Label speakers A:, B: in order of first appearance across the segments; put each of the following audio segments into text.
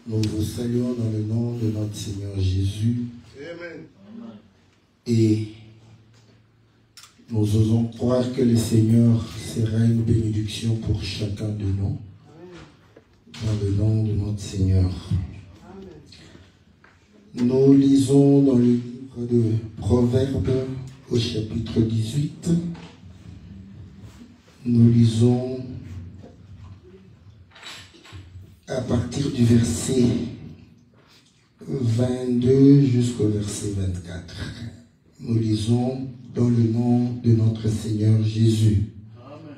A: Nous vous saluons dans le nom de notre Seigneur Jésus.
B: Amen.
A: Et nous osons croire que le Seigneur sera une bénédiction pour chacun de nous. Dans le nom de notre Seigneur. Nous lisons dans le livre de Proverbes au chapitre 18. Nous lisons à partir du verset 22 jusqu'au verset 24. Nous lisons dans le nom de notre Seigneur Jésus.
B: Amen.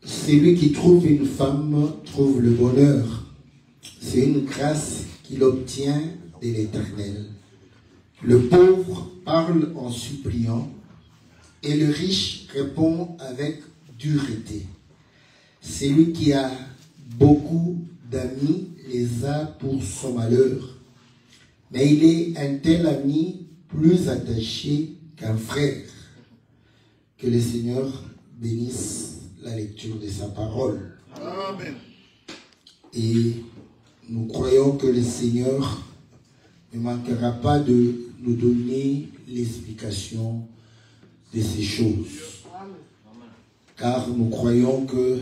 A: Celui qui trouve une femme trouve le bonheur. C'est une grâce qu'il obtient de l'Éternel. Le pauvre parle en suppliant et le riche répond avec dureté. Celui qui a beaucoup d'amis les a pour son malheur, mais il est un tel ami plus attaché qu'un frère. Que le Seigneur bénisse la lecture de sa parole.
B: Amen.
A: Et nous croyons que le Seigneur ne manquera pas de nous donner l'explication de ces choses. Car nous croyons que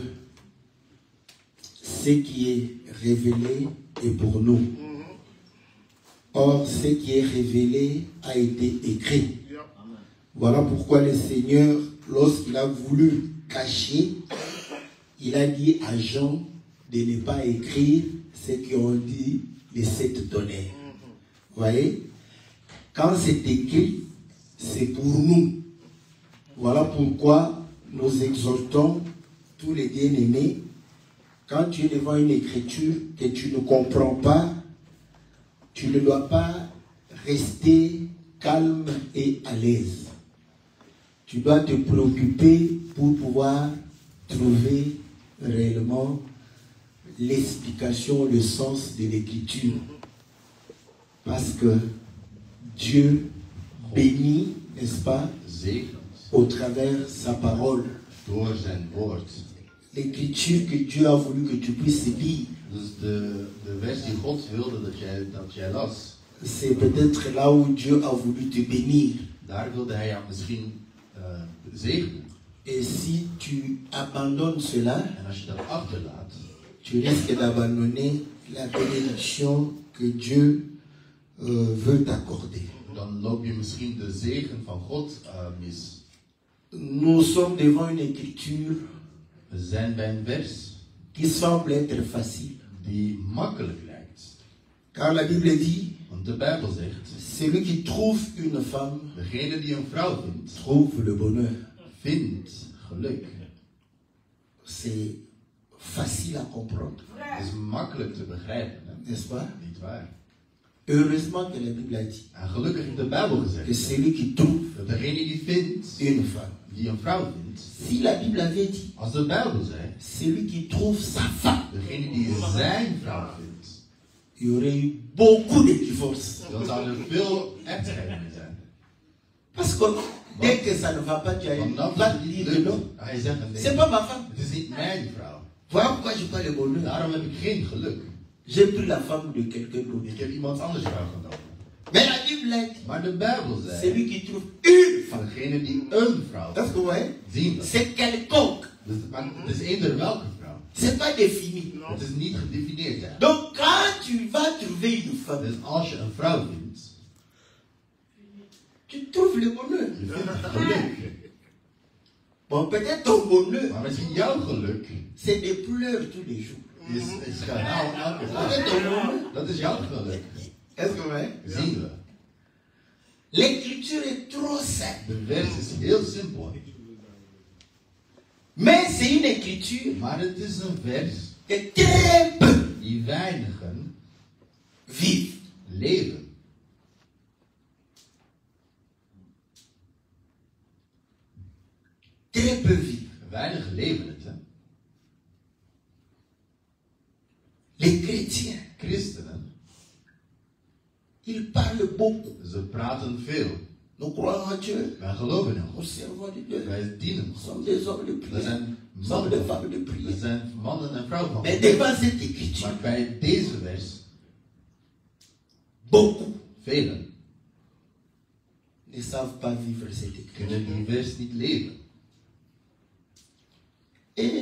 A: ce qui est révélé est pour nous. Or, ce qui est révélé a été écrit. Voilà pourquoi le Seigneur, lorsqu'il a voulu cacher, il a dit à Jean de ne pas écrire ce qu'on dit les 7 tonnerres. Vous voyez? Quand c'est écrit, c'est pour nous. Voilà pourquoi nous exhortons tous les bien-aimés, quand tu es devant une écriture que tu ne comprends pas, tu ne dois pas rester calme et à l'aise. Tu dois te préoccuper pour pouvoir trouver réellement l'explication, le sens de l'écriture. Parce que Dieu bénit, n'est-ce pas, au travers sa parole.
C: Door zijn woord.
A: L'écriture que Dieu a voulu que tu puisses lire.
C: Dus de vers die God wilde dat jij las.
A: C'est peut-être là où Dieu a voulu te bénir.
C: Daar wilde hij jou misschien zegenen.
A: Et si tu abandonnes cela,
C: En als je dat achterlaat,
A: tu risques d'abandonner la bénédiction que Dieu veut t'accorder.
C: dan loop je misschien de zegen van God mis.
A: Nous sommes devant une écriture
C: We zijn bij een vers
A: qui semble être facile.
C: die makkelijk lijkt.
A: Car la Bible dit,
C: Want de Bijbel zegt,
A: celui qui trouve une femme
C: degene die een vrouw vindt,
A: trouve le bonheur.
C: vindt geluk.
A: C'est facile à comprendre,
C: Het is makkelijk te begrijpen, hè?
A: n'est-ce pas?
C: Niet waar?
A: Heureusement que la Bible a dit
C: En gelukkig heeft de Bijbel
A: que
C: gezegd
A: celui qui trouve
C: dat degene die vindt,
A: une femme.
C: die een vrouw vindt,
A: Si la Bible avait dit,
C: als de Bijbel zei,
A: celui qui trouve sa femme,
C: degene die zijn vrouw vindt,
A: il y aurait eu beaucoup de divorces.
C: dan zouden er veel echtscheidingen zijn.
A: Parce que dès que ça ne va pas, tu as une
C: Vanaf
A: pas
C: het
A: de
C: niet
A: dire
C: lukt,
A: non.
C: ga je zeggen,
A: C'est
C: nee,
A: pas ma femme.
C: het is niet mijn vrouw.
A: Voilà pourquoi je parle le bonheur.
C: Daarom heb ik geen geluk.
A: J'ai pris la femme de quelqu'un d'autre.
C: Ik heb iemand anders vrouw genomen.
A: Mais la Bible a dit,
C: Maar de Bijbel zei,
A: celui qui trouve une femme,
C: degene die een vrouw
A: est-ce que vous voyez?
C: zien dat.
A: C'est quelconque.
C: Dus, maar het is eender welke vrouw.
A: C'est pas défini.
C: Het is niet gedefinieerd. Hè.
A: Donc quand tu vas trouver une femme,
C: Dus als je een vrouw vindt,
A: tu trouves le bonheur.
C: je vindt het geluk.
A: Bon, peut-être ton bonheur,
C: Maar misschien jouw geluk
A: c'est des pleurs tous les jours.
C: is gehaald elke
A: Peut-être
C: dag.
A: ton bonheur.
C: Dat is jouw geluk.
A: Est-ce que vous voyez?
C: Zien we.
A: L'écriture est trop simple.
C: De vers is heel simpel.
A: Mais c'est une écriture
C: Maar het is een vers
A: que très peu
C: die weinigen
A: vivent.
C: leven.
A: Très peu vivent.
C: Weinigen leven het. Hè.
A: Les chrétiens,
C: Christenen,
A: ils parlent beaucoup.
C: ze praten veel.
A: Nous croyons en Dieu.
C: Wij geloven in
A: Nous
C: God.
A: servons Dieu.
C: Wij dienen
A: Nous
C: God.
A: sommes des hommes de
C: We
A: prière.
C: zijn
A: Nous sommes des
C: mannen.
A: femmes de
C: We
A: prière.
C: zijn mannen en vrouwen van
A: Mais
C: God.
A: devant cette écriture,
C: Maar bij deze vers,
A: beaucoup
C: velen
A: ne savent pas vivre cette écriture.
C: kunnen die vers niet leven.
A: Et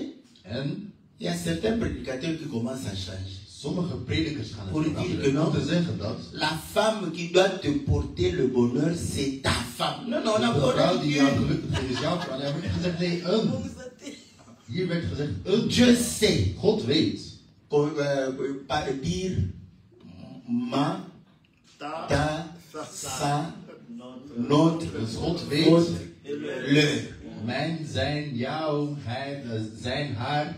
C: En
A: il y a certains prédicateurs qui commencent à changer.
C: sommige predikers gaan
A: Voor
C: het
A: die
C: veranderen.
A: non.
C: Om te zeggen dat
A: La femme qui doit te porter le bonheur, c'est ta femme. Non, non, on a
C: de
A: pas
C: vrouw die jou
A: dit.
C: gelukkig is jouw vrouw. Er werd gezegd nee, een. Hier werd gezegd een.
A: Dieu sait
C: God weet.
A: pas dire ma, ta, sa, notre,
C: Dus God weet.
A: votre, leur.
C: Mijn, zijn, jouw, hij, zijn, haar.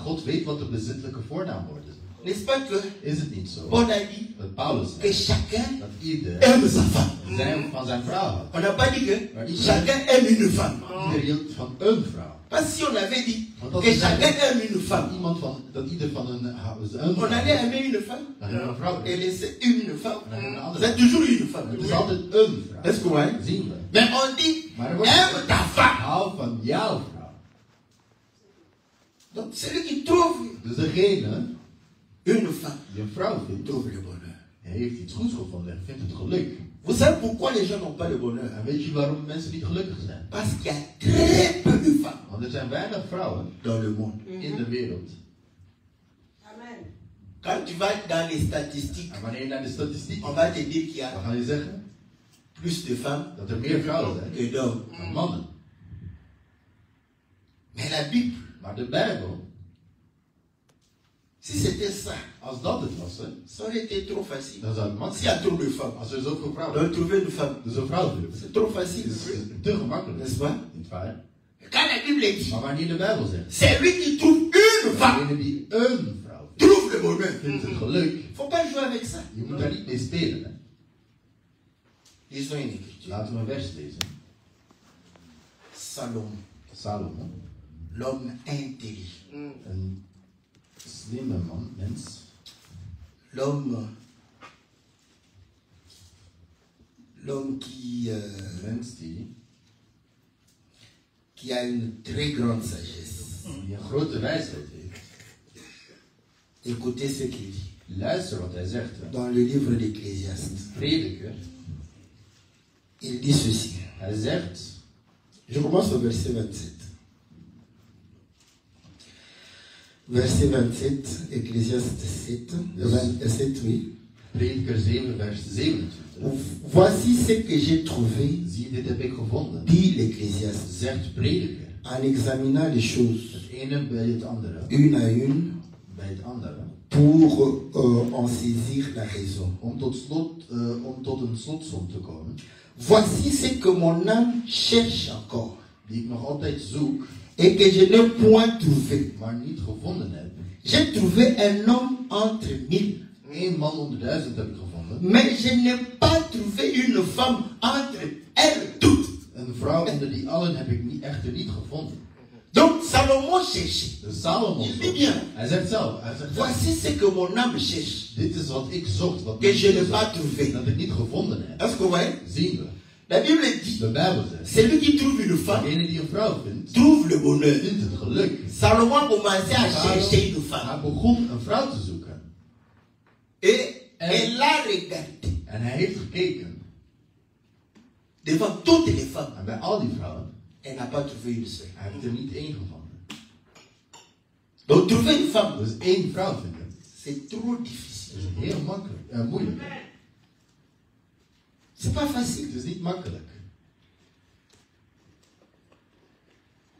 C: God weet wat de bezittelijke voornaamwoorden zijn.
A: N'est-ce pas que
C: Is het niet zo?
A: Paul a dit
C: Dat Paulus
A: que
C: zegt
A: chacun
C: dat ieder
A: aime sa femme.
C: van zijn vrouw houdt.
A: On n'a pas dit que chacun aime une femme.
C: Ieder hield van een vrouw.
A: Parce que si on avait dit
C: Want als
A: que
C: we
A: chacun
C: zeiden
A: aime une
C: dat
A: femme,
C: iemand van dat ieder van een
A: on
C: vrouw
A: allait aimer une femme
C: dan hebben we een vrouw.
A: et laisser une femme.
C: Dan hebben we een andere.
A: C'est toujours une femme.
C: Het is altijd een vrouw.
A: Est-ce que vous voyez?
C: Zien we.
A: Mais on dit
C: Maar er wordt
A: aime ta femme.
C: hou van jouw vrouw.
A: Donc celui qui trouve
C: Dus degene
A: une femme
C: die een vrouw vindt,
A: trouve le bonheur.
C: hij heeft iets goeds gevonden en vindt het geluk.
A: Vous savez pourquoi les gens n'ont pas le bonheur?
C: En weet je waarom mensen niet gelukkig zijn?
A: Parce qu'il y a très peu de femmes
C: Want er zijn weinig vrouwen
A: dans le monde.
C: in de wereld.
A: Quand tu vas dans les statistiques,
C: En wanneer je naar de statistiek
A: on va te dire qu'il y
C: dan
A: a
C: ga je zeggen
A: plus de femmes
C: dat er meer vrouwen zijn
A: que d'hommes.
C: dan mannen.
A: Mais la Bible,
C: Maar de Bijbel,
A: si c'était ça,
C: als dat het was, hè,
A: ça aurait été trop facile.
C: dan zou het
A: S'il y
C: makkelijk
A: a trop de femmes,
C: als er zoveel
A: on
C: vrouwen
A: doit trouver une femme.
C: dus een vrouw vinden.
A: C'est trop facile.
C: Het is te gemakkelijk.
A: N'est-ce pas?
C: Niet waar?
A: Quand la Bible dit,
C: Maar wanneer de Bijbel zegt,
A: c'est lui qui trouve une femme,
C: degene die een vrouw vindt,
A: trouve le bonheur.
C: vindt het geluk.
A: Faut pas jouer avec ça.
C: Je moet daar niet mee spelen. Hè.
A: Lisons une écriture.
C: Laten we een vers lezen.
A: Salomon,
C: Salomon,
A: l'homme intelligent,
C: een slimme man, mens,
A: l'homme
C: mens
A: qui a une très grande sagesse.
C: die een grote wijsheid heeft.
A: Écoutez ce qu'il dit
C: Luister wat hij zegt. Hè.
A: dans le livre d'Ecclésiaste.
C: Prediker,
A: Il dit ceci.
C: hij zegt,
A: Je commence au verset 27. Verset 27, Ecclésiaste 7, oui.
C: Prediker 7, vers 27.
A: Voici ce que j'ai trouvé,
C: Zie, dit heb ik gevonden.
A: dit l'Ecclésiaste,
C: Zegt prediker.
A: en examinant les choses
C: Het ene bij het andere.
A: une à une
C: Bij het andere.
A: pour en saisir la raison.
C: Om tot een slotsom te komen.
A: Voici ce que mon âme cherche encore
C: Die ik nog altijd zoek,
A: et que je n'ai point trouvé.
C: maar niet gevonden heb.
A: J'ai trouvé un homme entre mille,
C: 1 man onder 1000 heb ik gevonden.
A: mais je n'ai pas trouvé une femme entre elles toutes.
C: Een vrouw onder die allen heb ik echter niet gevonden.
A: Donc Salomon cherchait.
C: Dus Salomon
A: Il dit
C: zocht.
A: bien.
C: Hij zegt zelf, hij zegt
A: Voici ce que mon âme cherche,
C: dit is wat ik zocht, wat
A: que
C: ik
A: je n'ai
C: zocht,
A: pas trouvé.
C: dat ik niet gevonden heb.
A: Est-ce que vous voyez?
C: Zien we.
A: La Bible dit,
C: De Bijbel zegt,
A: celui qui trouve une femme
C: degene die een vrouw vindt,
A: trouve le bonheur.
C: vindt het geluk.
A: Salomon commençait à chercher une femme.
C: Hij begon een vrouw te zoeken.
A: Et elle l'a regardé
C: En hij heeft gekeken.
A: devant toutes les femmes.
C: En bij al die vrouwen,
A: Elle n'a pas trouvé une seule.
C: hij heeft er niet één gevonden.
A: Donc trouver une femme,
C: Dus 1 vrouw vinden,
A: c'est trop difficile.
C: is heel makkelijk, moeilijk.
A: C'est pas facile.
C: Het is niet makkelijk.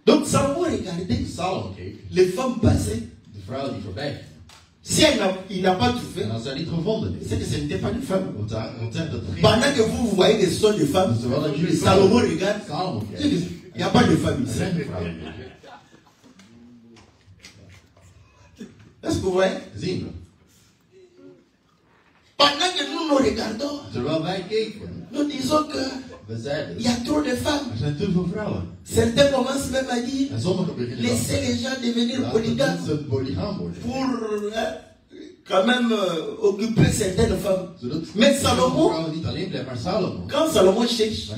A: Donc Salomon regardait
C: Salomon keek,
A: les femmes passer.
C: de vrouw die voorbij ging.
A: Si il n'a pas trouvé,
C: En als hij niet gevonden
A: c'est
C: is,
A: que ce n'était pas une femme.
C: want zegt dat het geen
A: Pendant que vous voyez que ce sont des femmes,
C: Dus terwijl dat jullie
A: Salomon regarde.
C: Salomon
A: Il
C: kijkt,
A: n'y a pas de femme
C: er
A: ici.
C: zijn geen vrouwen meer.
A: Est-ce que vous voyez?
C: Zien we.
A: Pendant que nous nous regardons,
C: Terwijl wij keken,
A: nous disons que
C: we zeiden,
A: il y a trop de femmes.
C: er zijn te veel vrouwen.
A: Certains commencent même à dire,
C: En sommigen beginnen dan
A: laissez les gens devenir
C: laten
A: polygames
C: mensen polygaam worden.
A: pour quand même occuper certaines femmes. Mais Salomon, quand Salomon cherche,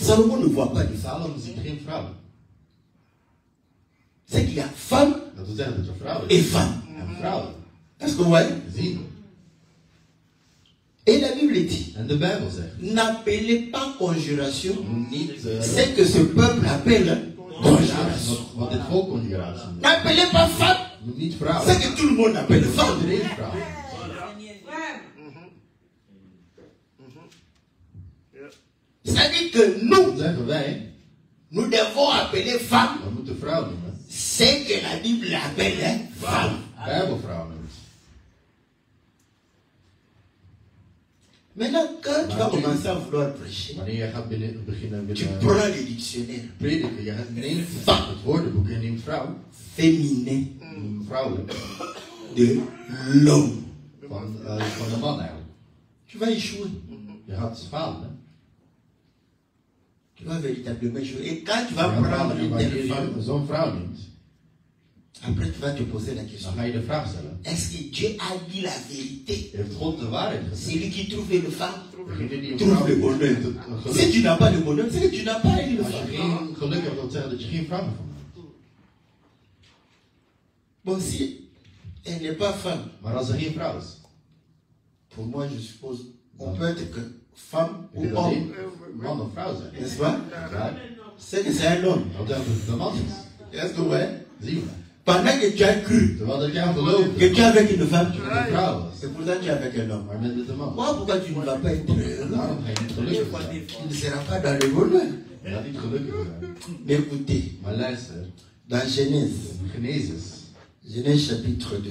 A: Salomon ne voit pas de femmes. C'est qu'il y a femmes et femmes. Est-ce que vous voyez? Et la Bible dit, n'appelez pas conjuration, c'est que ce peuple appelle conjuration. N'appelez pas femme, c'est que tout le monde appelle femme. C'est-à-dire que nous devons appeler femme, c'est que la Bible appelle femme. Maintenant, quand tu vas commencer à vouloir prêcher, tu prends les dictionnaires. Féminin de l'homme. Tu vas échouer. Tu vas véritablement échouer. Et quand tu vas prendre une telle femme, après tu vas te poser la question. Est-ce que Dieu a dit la vérité? Celui qui trouve une femme trouve le bonheur. Si tu n'as pas le bonheur, c'est que tu n'as pas une femme. Bon, si elle n'est pas femme, pour moi je suppose, on peut être que femme ou homme. N'est-ce pas? C'est que c'est un homme. Est-ce que vous voyez? Pendant que tu as cru que tu es avec une femme, c'est pour ça que tu es avec un homme. Moi, pourquoi tu ne vas pas être heureux? Tu ne seras pas dans le bonheur. Mais écoutez, dans Genèse chapitre 2,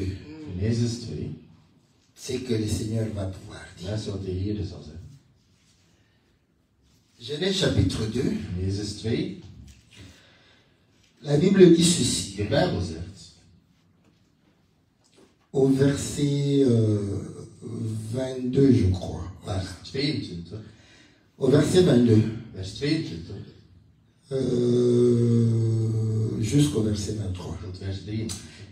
A: c'est que le Seigneur va pouvoir dire. Genèse chapitre 2. La Bible dit ceci. Au verset 22, je crois. Voilà. Au verset 22. Jusqu'au verset 23.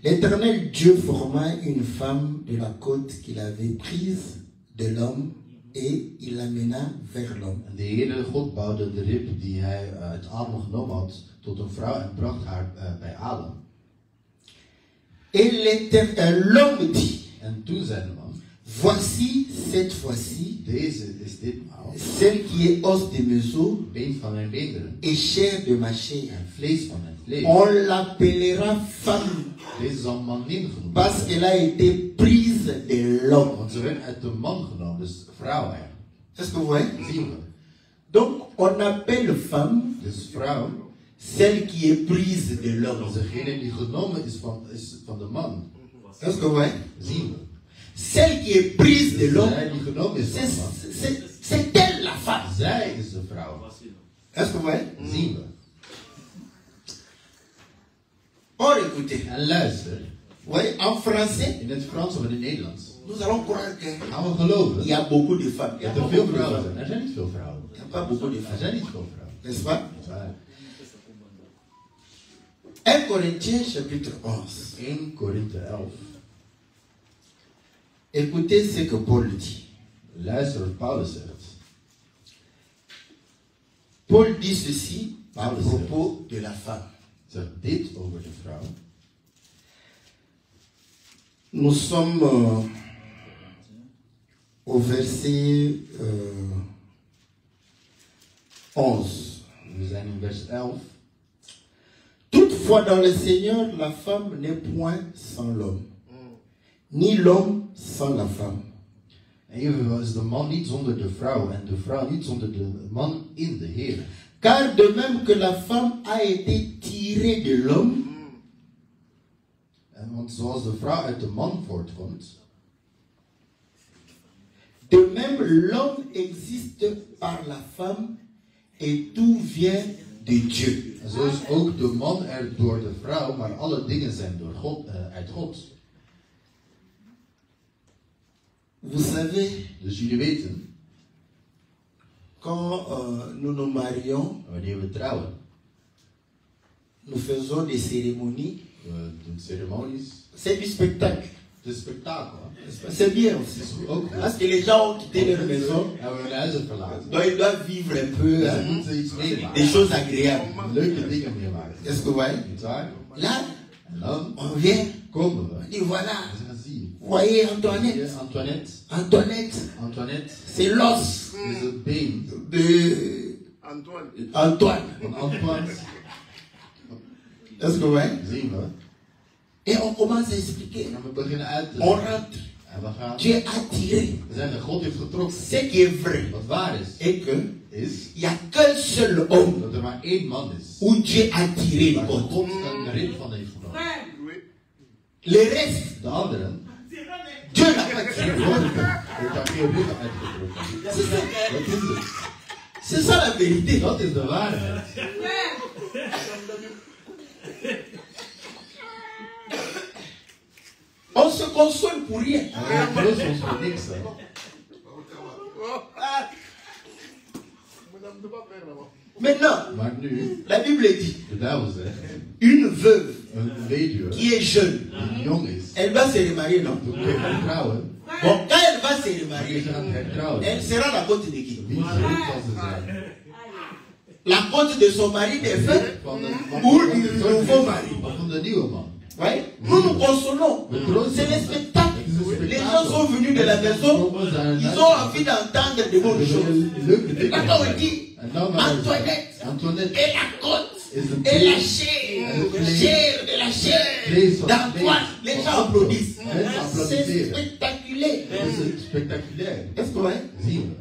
A: L'Éternel Dieu forma une femme de la côte qu'il avait prise de l'homme et il l'amena vers l'homme.
C: De Heere God bouwde de rib die hij uit Adam genomen had tot een vrouw en bracht haar bij Adam.
A: Et l'homme dit,
C: En toen zei de man,
A: voici cette fois-ci,
C: deze is ditmaal,
A: celle qui est os de mes os
C: been van mijn beenderen
A: et chair de ma chair.
C: en vlees van mijn vlees.
A: On l'appellera femme
C: Deze zal manin genoemd
A: parce
C: worden,
A: qu'elle a été prise de l'homme.
C: want ze werd uit de man genomen, dus vrouw eigenlijk.
A: Est-ce que vous voyez?
C: Zien we.
A: Donc, on appelle femme
C: Dus vrouw,
A: celle qui est prise de l'homme.
C: degene die genomen is van de man.
A: Est-ce que vous voyez?
C: Zien we.
A: Celle qui est prise de
C: Dus
A: l'homme,
C: zij die genomen is van de man.
A: c'est elle la femme.
C: Zij is de vrouw.
A: Est-ce que vous voyez?
C: Zien we.
A: Or, écoutez,
C: En luister,
A: vous voyez, en français,
C: in het Frans of in het Nederlands,
A: nous allons croire qu'il
C: gaan we geloven
A: y a beaucoup de femmes. Il y a
C: dat er
A: pas
C: veel
A: beaucoup de
C: vrouwen
A: femmes.
C: zijn. Er zijn niet veel vrouwen.
A: Il n'y a pas beaucoup de
C: Er
A: femmes.
C: zijn niet veel vrouwen.
A: N'est-ce pas?
C: Ja.
A: 1 Corinthiens chapitre 11.
C: 1 Korinthe 11.
A: Écoutez ce que Paul dit.
C: Luister wat Paulus zegt.
A: Paul dit ceci à propos de la femme.
C: Zegt dit over de vrouw.
A: Nous sommes au verset 11.
C: We zijn in vers 11.
A: Toutefois, dans le Seigneur, la femme n'est point sans l'homme, ni l'homme sans la femme.
C: Evenwel is de man niet zonder de vrouw en de vrouw niet zonder de man in de Heer.
A: Car de même que la femme a été tirée de l'homme,
C: Want zoals de vrouw uit de man voortkomt,
A: de même l'homme existe par la femme et tout vient de Dieu.
C: en zo is ook de man er door de vrouw, maar alle dingen zijn door God, uit God.
A: Vous savez,
C: Dus jullie weten,
A: quand nous nous marions,
C: wanneer we trouwen,
A: nous faisons des cérémonies.
C: we doen ceremonies,
A: C'est du spectacle.
C: Het is spektakel.
A: C'est bien aussi. Parce que les gens ont quitté leur maison.
C: En we hebben hun huizen verlaten.
A: Donc ils doivent vivre un peu
C: Ze moeten iets meemaken.
A: des choses agréables.
C: Leuke dingen meemaken.
A: Est-ce que vous voyez?
C: Niet waar?
A: Là,
C: En dan
A: on vient,
C: komen we.
A: on dit voilà,
C: En ze gaan zien.
A: vous voyez
C: Zie
A: Antoinette.
C: je Antoinette?
A: Antoinette,
C: Antoinette
A: c'est l'os
C: is het been
A: de Antoine.
C: van Antoine.
A: Est-ce que vous voyez?
C: Zien we.
A: Et on commence à expliquer.
C: En we beginnen uit te
A: On
C: leggen.
A: rentre.
C: En we gaan.
A: Dieu a tiré.
C: We zeggen, God heeft getrokken.
A: Ce qui est vrai
C: Wat waar is,
A: est que
C: is
A: il n'y a qu'un seul homme
C: dat er maar één man is.
A: où Dieu a tiré le
C: Waar
A: compte.
C: God een rit van heeft genomen.
A: Le reste,
C: De anderen,
A: Dieu n'a pas tiré.
C: God heeft daar geen rit uitgetrokken.
A: C'est ça.
C: Dat is het.
A: C'est ça la vérité.
C: Dat is de waarheid.
A: On se console pour rien.
C: En we troosten ons voor niks. Hè.
A: Maintenant,
C: Maar nu,
A: la Bible dit,
C: de duivel zegt,
A: une veuve
C: een weduwe
A: qui est jeune,
C: die jong is,
A: elle va se remarier, non?
C: moet gaan trouwen.
A: Bon, quand elle va se
C: Wanneer
A: remarier,
C: ze gaat hertrouwen,
A: elle sera la côte de qui?
C: wie zal ze zijn?
A: La côte de son mari défunt
C: Van de
A: ou du nouveau mari?
C: Of van de nieuwe man.
A: Ouais. Nous nous consolons. C'est le spectacle. Les gens sont venus de la maison, ils ont envie d'entendre de bonnes choses. D'accord, on dit Antoinette et la côte et la chair de la chair d'Antoine. Les gens applaudissent. C'est spectaculaire.
C: Spectaculair.
A: Est-ce que vous voyez?
C: Zien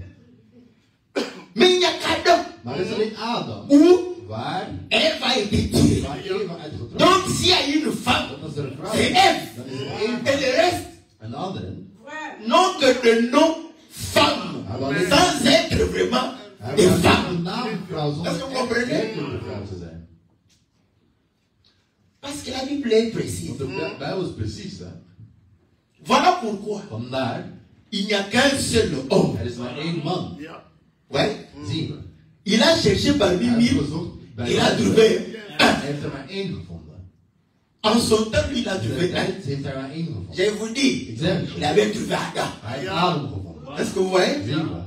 C: we.
A: Mais il y a qu'Adam
C: Maar er is alleen Adam.
A: où
C: Waar?
A: Ève a été tirée.
C: Waar Eva uitgetrokken.
A: Donc s'il y a une femme,
C: Dat is er een vrouw.
A: c'est Ève.
C: Dan is er één.
A: Et le reste,
C: En de anderen.
A: non que de nom femme, sans être vraiment des femmes.
C: een naamvrouw zonder
A: Est-ce que vous comprenez?
C: werkelijke vrouw te zijn.
A: Parce que la Bible est précise.
C: Want de Bijbel is precies, hè.
A: Voilà pourquoi
C: Vandaar,
A: il n'y a qu'un seul homme.
C: er is maar één man.
A: Ouais.
C: Zien we.
A: Il a cherché parmi
C: Hij heeft
A: mille,
C: gezocht bij
A: il a
C: anderen.
A: trouvé
C: Hij
A: un.
C: heeft er maar één gevonden.
A: En son temps, lui, il a
C: In de
A: trouvé un.
C: tijd heeft hij maar één gevonden.
A: Je vous dis,
C: Ik zeg het
A: il
C: je.
A: avait trouvé Adam.
C: Hij heeft Adam gevonden.
A: Est-ce que vous voyez?
C: Zien we.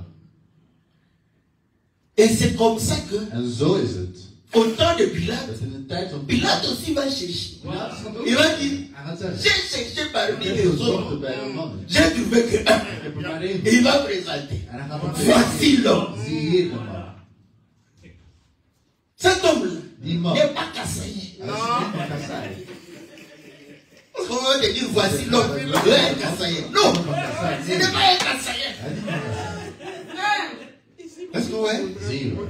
A: Et c'est comme ça que,
C: En zo is het.
A: au temps de Pilate,
C: Dat in de tijd van
A: Pilate aussi va chercher.
C: Pilatus gaat ook.
A: Il va dire,
C: Hij gaat zeggen,
A: j'ai cherché parmi
C: ik heb
A: les
C: gezocht
A: autres,
C: bij de mannen.
A: j'ai trouvé que un.
C: Ik heb er maar één
A: Et
C: gevonden.
A: il va présenter.
C: En hij gaat dan
A: Voici l'homme.
C: zie hier de man.
A: Cet homme-là
C: Die man.
A: n'est pas Kassaïen.
C: Hij is niet van Kassai.
A: Parce qu'on va te dire, voici l'homme, il est un Kassaïen. Non, ce n'est pas un Kassaïen.
C: Hij is niet van Kassai.
A: Est-ce que vous voyez?
C: Zien we.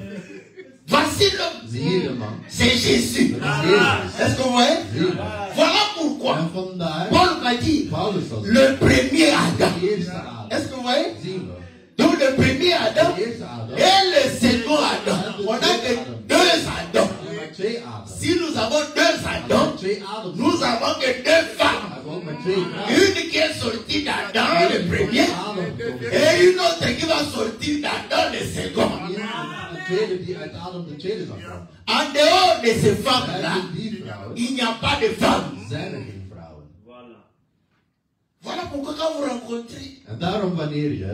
A: Voici l'homme.
C: Zie hier de man.
A: C'est Jésus.
C: Dat is Jezus.
A: Est-ce que vous voyez?
C: Zien we.
A: Voilà pourquoi
C: En vandaar,
A: Paul va dire
C: Paulus zal zeggen,
A: le premier Adam.
C: de eerste Adam.
A: Est-ce que vous voyez?
C: Zien we.
A: Donc le premier Adam
C: De eerste Adam.
A: et le second Adam. On a que deux Adams.
C: Er zijn maar twee Adam.
A: Si nous avons deux
C: Er zijn
A: Adams,
C: twee Adams.
A: nous avons que deux
C: We
A: femmes.
C: hebben ook maar twee vrouwen.
A: Une qui est sortie d'Adam, le premier, et une autre qui va sortir d'Adam, le second.
C: Een tweede die uit Adam de tweede zal komen.
A: En dehors de ces femmes-là,
C: Buiten die vrouwen
A: il n'y a pas de femmes.
C: zijn er geen vrouwen.
A: Voilà pourquoi quand vous rencontrez,
C: En daarom wanneer je,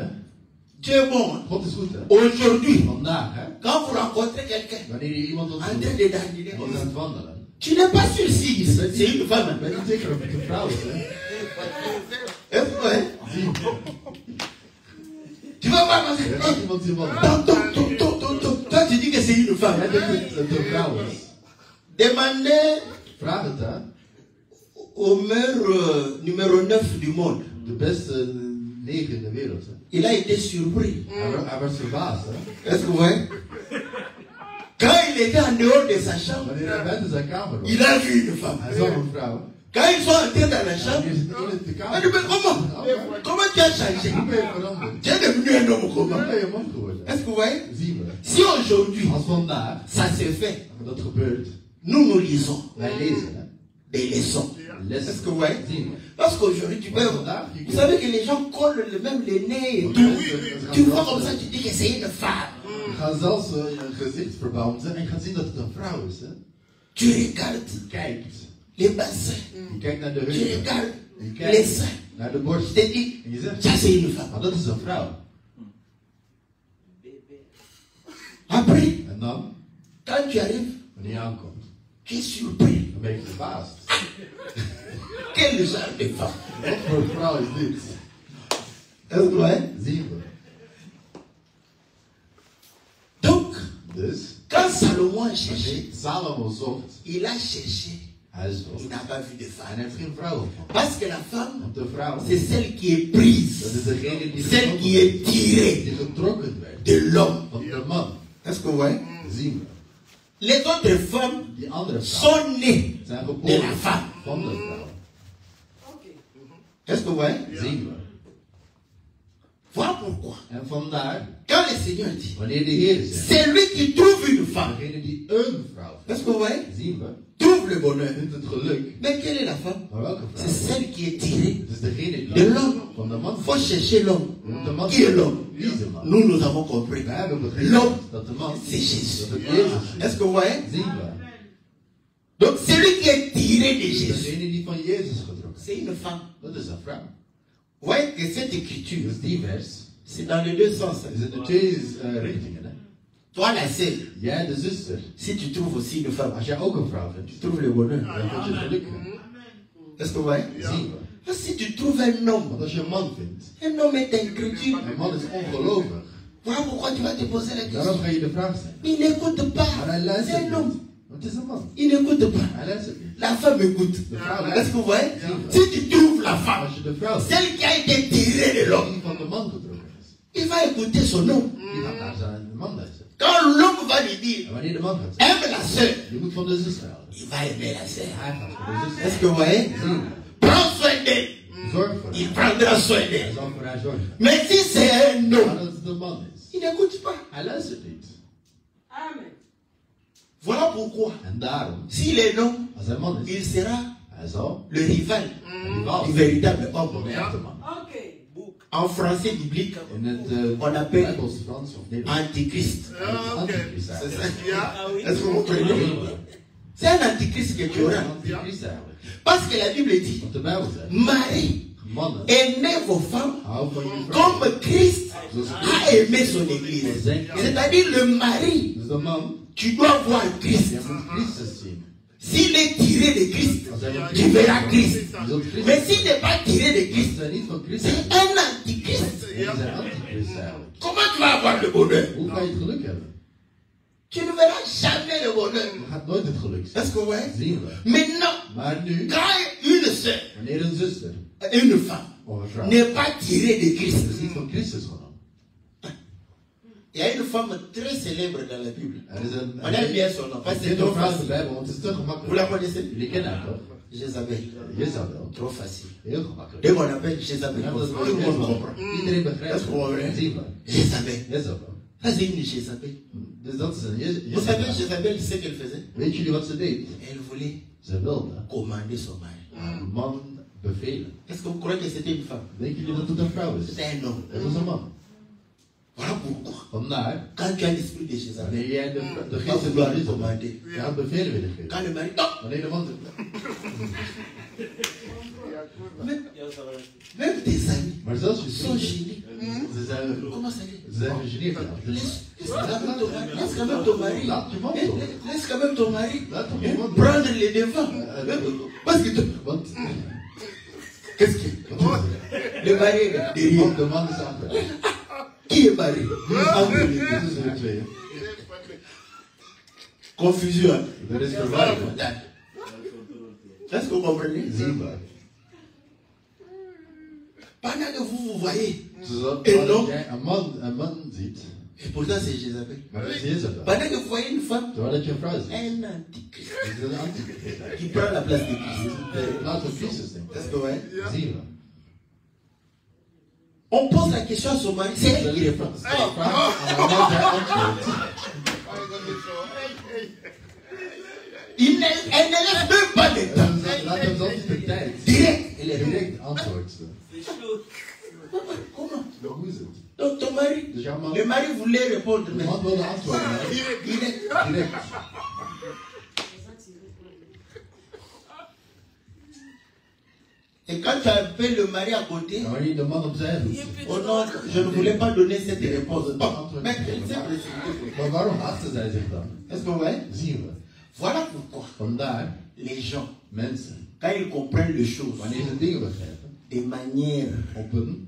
A: Dieu est bon. Hein?
C: God is goed hè,
A: Aujourd'hui,
C: vandaag hè,
A: quand vous rencontrez quelqu'un
C: wanneer je iemand
A: en
C: ontmoet,
A: train de dandiner
C: die
A: comme
C: is
A: ça,
C: aan het wandelen,
A: tu n'es pas sûr si c'est une femme.
C: ben niet zeker of het een vrouw is hè.
A: Est-ce que, hein?
C: Zie,
A: Tu vas voir parce
C: er
A: que
C: is iemand die wandelt.
A: toi tu dis que c'est une femme.
C: Jij denkt dat het een vrouw is.
A: Demandez
C: Vraag het hè,
A: au maire numéro 9 du monde.
C: de beste 9 in de wereld hè.
A: Il a été surpris.
C: Hij was verbaasd hè.
A: Est-ce que vous voyez? Quand il était en dehors de sa chambre,
C: Wanneer hij buiten zijn kamer was,
A: il a vu une femme.
C: hij zag een vrouw.
A: Quand ils sont entrés dans la
C: En
A: chambre,
C: die is in de
A: il
C: kamer.
A: a dit, mais comment? Comment tu as changé?
C: Hoe ben je veranderd?
A: Tu es devenu un homme
C: Hoe
A: comment?
C: ben je man geworden?
A: Est-ce que vous voyez?
C: Zien we.
A: Si aujourd'hui,
C: Als vandaag
A: ça se fait,
C: dat gebeurt,
A: nous lisons
C: wij lezen hè.
A: des leçons.
C: Lessen.
A: Est-ce que vous voyez?
C: Zien we.
A: Parce qu'aujourd'hui, tu peux... Vous savez que les gens collent même les nez et tout. Tu vois comme ça, tu dis que c'est une femme.
C: Je gaat zelfs je gezicht verbouwen en je gaat zien dat het een vrouw is. Hè.
A: Tu regardes
C: Je kijkt.
A: les bassins.
C: Je kijkt naar de
A: Tu
C: heupen.
A: regardes les seins.
C: Naar de borst.
A: Je te dis,
C: En je zegt,
A: ça c'est une femme.
C: maar dat is een vrouw.
A: Après,
C: En dan,
A: quand tu arrives,
C: wanneer je aankomt,
A: tu es surpris.
C: dan ben je verbaasd.
A: Quel genre de femme?
C: Wat voor vrouw is dit?
A: Est-ce que ouais?
C: Zien we.
A: Donc,
C: Dus,
A: quand Salomon a cherché,
C: wanneer Salomo zocht,
A: il a cherché,
C: hij
A: il
C: zocht.
A: n'a pas vu de
C: En
A: femme.
C: hij heeft geen vrouw gevonden.
A: Parce que la femme,
C: Want de vrouw,
A: c'est celle qui est
C: dat
A: prise,
C: is degene die
A: celle qui
C: getrokken
A: est tirée
C: die getrokken werd
A: de l'homme.
C: van de man.
A: Est-ce que ouais?
C: Zien we.
A: Les autres femmes
C: Die andere vrouwen
A: sont nées
C: zijn
A: de
C: geboren
A: la femme.
C: van de vrouw.
A: Est-ce que ouais?
C: Zien we.
A: Voilà pourquoi.
C: En vandaar,
A: Quand le Seigneur dit,
C: wanneer de Heer zegt,
A: c'est lui qui trouve une femme.
C: degene die een vrouw vindt,
A: Est-ce que ouais?
C: zien we,
A: Trouve le bonheur.
C: vindt het geluk.
A: Mais quelle est la femme?
C: Maar welke
A: C'est
C: vrouw?
A: celle qui est tirée
C: Het is degene die
A: de l'homme.
C: van de man.
A: Il faut chercher l'homme.
C: De man.
A: Qui est l'homme?
C: Wie is de man?
A: Nous, nous avons compris.
C: We hebben begrepen
A: L'homme,
C: dat de man,
A: c'est Jésus.
C: dat het Jezus is.
A: Est-ce que vous voyez?
C: Zien we.
A: Donc, celui qui est tiré de Jésus,
C: Degene die van Jezus getrokken.
A: c'est une femme.
C: Dat is een vrouw.
A: Vous voyez que cette écriture,
C: Dus die vers
A: c'est dans les deux sens.
C: is in de twee richtingen. Hè?
A: Toi, la sœur,
C: Jij, de zuster,
A: si tu trouves aussi une femme,
C: als jij ook een vrouw vindt,
A: tu trouves le bonheur.
C: dan vind je het geluk.
A: Est-ce que vous voyez?
C: Zien we.
A: Ah, si tu trouves un homme,
C: Want als je een man vindt,
A: un homme est incrédule.
C: een man is ongelovig,
A: Voilà pourquoi tu vas te poser la
C: daarom
A: question.
C: ga je de vraag stellen.
A: Il n'écoute pas.
C: Maar hij
A: C'est
C: luistert
A: un homme.
C: niet. Want het is een man.
A: Il n'écoute pas.
C: Hij luistert niet.
A: La femme écoute.
C: De vrouw
A: Est-ce
C: luistert.
A: que vous voyez? Si tu trouves la femme,
C: Als je de vrouw ziet,
A: celle qui a été tirée de l'homme,
C: die van de man getrokken is,
A: il va écouter son homme.
C: die gaat naar zijn man luisteren.
A: Quand l'homme va lui dire,
C: En wanneer de man gaat zeggen,
A: aime la sœur,
C: je moet van de zuster houden.
A: il va aimer la sœur.
C: Hij gaat van de zuster.
A: Est-ce que vous voyez?
C: Zien.
A: Prends soin d'elle.
C: Zorg voor
A: Il
C: haar.
A: prendra soin
C: Hij
A: d'elle.
C: zal voor haar zorgen.
A: Mais si c'est un
C: Maar
A: homme,
C: als het een man is,
A: il n'écoute pas.
C: hij luistert niet.
B: Amen.
A: Voilà pourquoi,
C: En daarom,
A: s'il est un homme,
C: als hij man is,
A: il sera
C: hij zal
A: le rival
C: een rivaal
A: du
C: zijn
A: véritable
C: van
A: homme.
C: de echte man.
B: Ok.
A: En français biblique,
C: In het
A: On appelle-
C: Bijbels, Frans of Nederlands.
A: antichrist.
C: Antichrist
A: C'est
C: eigenlijk.
A: ça. Est-ce que vous comprenez? C'est un antichrist que tu auras.
C: Antichrist eigenlijk.
A: Parce que la Bible dit,
C: Want de Bijbel zegt,
A: Marie,
C: mannen,
A: aimez vos femmes
C: hou van je vrouw.
A: comme Christ a aimé son église. C'est-à-dire le mari,
C: Dus de man,
A: tu dois voir Christ.
C: je moet Christus zien.
A: S'il est tiré de Christ,
C: Als hij van
A: tu
C: Christus
A: verras
C: is,
A: Christ.
C: je zult Christus
A: Mais
C: zien.
A: s'il n'est pas tiré de
C: Als
A: Christ,
C: hij niet van Christus
A: c'est
C: is,
A: un antichrist.
C: dan is hij antichrist eigenlijk.
A: Comment tu vas avoir le bonheur?
C: Hoe ga je het geluk hebben?
A: Tu ne verras jamais le bonheur.
C: Je gaat nooit het geluk zien.
A: Est-ce que vous voyez?
C: Zien we.
A: Maintenant,
C: Maar nu,
A: quand une sœur,
C: wanneer een zuster
A: une femme,
C: of een vrouw
A: n'est pas tirée de Christ,
C: is niet van Christus genomen.
A: il y a une femme très célèbre dans la Bible.
C: Er is een,
A: On aime bien son nom, parce que c'est
C: een
A: trop
C: vrouw in de
A: facile.
C: Bijbel, want het is te
A: Vous la
C: gemakkelijk.
A: connaissez?
C: Jullie kennen haar toch?
A: Jézabel.
C: Jezabel.
A: Trop facile.
C: Heel gemakkelijk.
A: Dès qu'on appelle Jézabel,
C: Ja,
A: tout
C: dat
A: le monde comprend.
C: Iedereen begrijpt
A: Est-ce que vous
C: het.
A: voyez?
C: Zien we.
A: Jézabel.
C: Jezabel.
A: Ça, c'est une Jézabel.
C: Dus dat is een
A: Vous savez,
C: Jezabel.
A: Jézabel, ce qu'elle faisait?
C: Weet jullie wat ze deed?
A: Elle voulait
C: Ze wilde
A: commander son mari.
C: haar man bevelen.
A: Est-ce que vous croyez que c'était une femme?
C: Denken jullie dat het een vrouw is?
A: C'était un homme.
C: Het was een man.
A: Voilà pourquoi.
C: Vandaar,
A: Quand tu as l'esprit de Jézabel,
C: wanneer jij de
A: tu vas
C: geest van
A: vouloir
C: Jezabel
A: commander.
C: je gaat bevelen willen geven.
A: Quand le mari, non,
C: Wanneer de man zegt,
A: même tes amis
C: maar zelfs je
A: sont
C: vrienden,
A: gênés.
C: ze zijn
A: Comment ça dit?
C: ze zijn gegeneerd. Ja. Dus
A: Laisse quand même ton mari.
C: laat je man toch.
A: Laisse quand même ton mari
C: Laat toch je man toch.
A: prendre les devants. Parce que
C: Want
A: qu'est-ce que le mari est derrière.
C: de man is aan het
A: Qui est mari? Entre les deux.
C: werk. Tussen de tweeën.
A: Confusion.
C: Er is verwarring.
A: Est-ce que vous comprenez?
C: Zienbaar.
A: Pendant que vous vous voyez,
C: Zodat
A: En dan?
C: als jij een man ziet,
A: et pourtant c'est Jézabel.
C: maar dat is Jezabel.
A: Pendant que vous voyez une femme,
C: Terwijl dat je een vrouw ziet,
A: un antichrist
C: is het een antichrist.
A: qui prend la place de Christ.
C: Laat op Christus denken.
A: Est-ce que vous voyez?
C: Zien we.
A: On pose la question à son mari, c'est elle qui répond.
C: Stel een vraag aan haar man, zij antwoordt.
A: Elle ne laisse même pas de temps.
C: En laat hem zelfs niet de tijd.
A: Direct, elle est
C: Direct antwoordt ze.
A: Comment?
C: Maar hoe is het?
A: Donc ton mari,
C: Dus jouw man,
A: le mari voulait répondre,
C: de
A: mais
C: man wilde antwoorden, maar
A: direct.
C: direct.
A: Et quand tu appelles le mari à côté,
C: En wanneer je de man opzij roept.
A: oh non, je ne voulais pas donner cette réponse. Bon, mais
C: Maar waarom achten zij zich dan?
A: est-ce que vous voyez?
C: Zien we.
A: Voilà pourquoi
C: Vandaar,
A: les gens,
C: mensen,
A: quand ils comprennent les choses
C: wanneer ze dingen begrijpen,
A: de manière
C: op een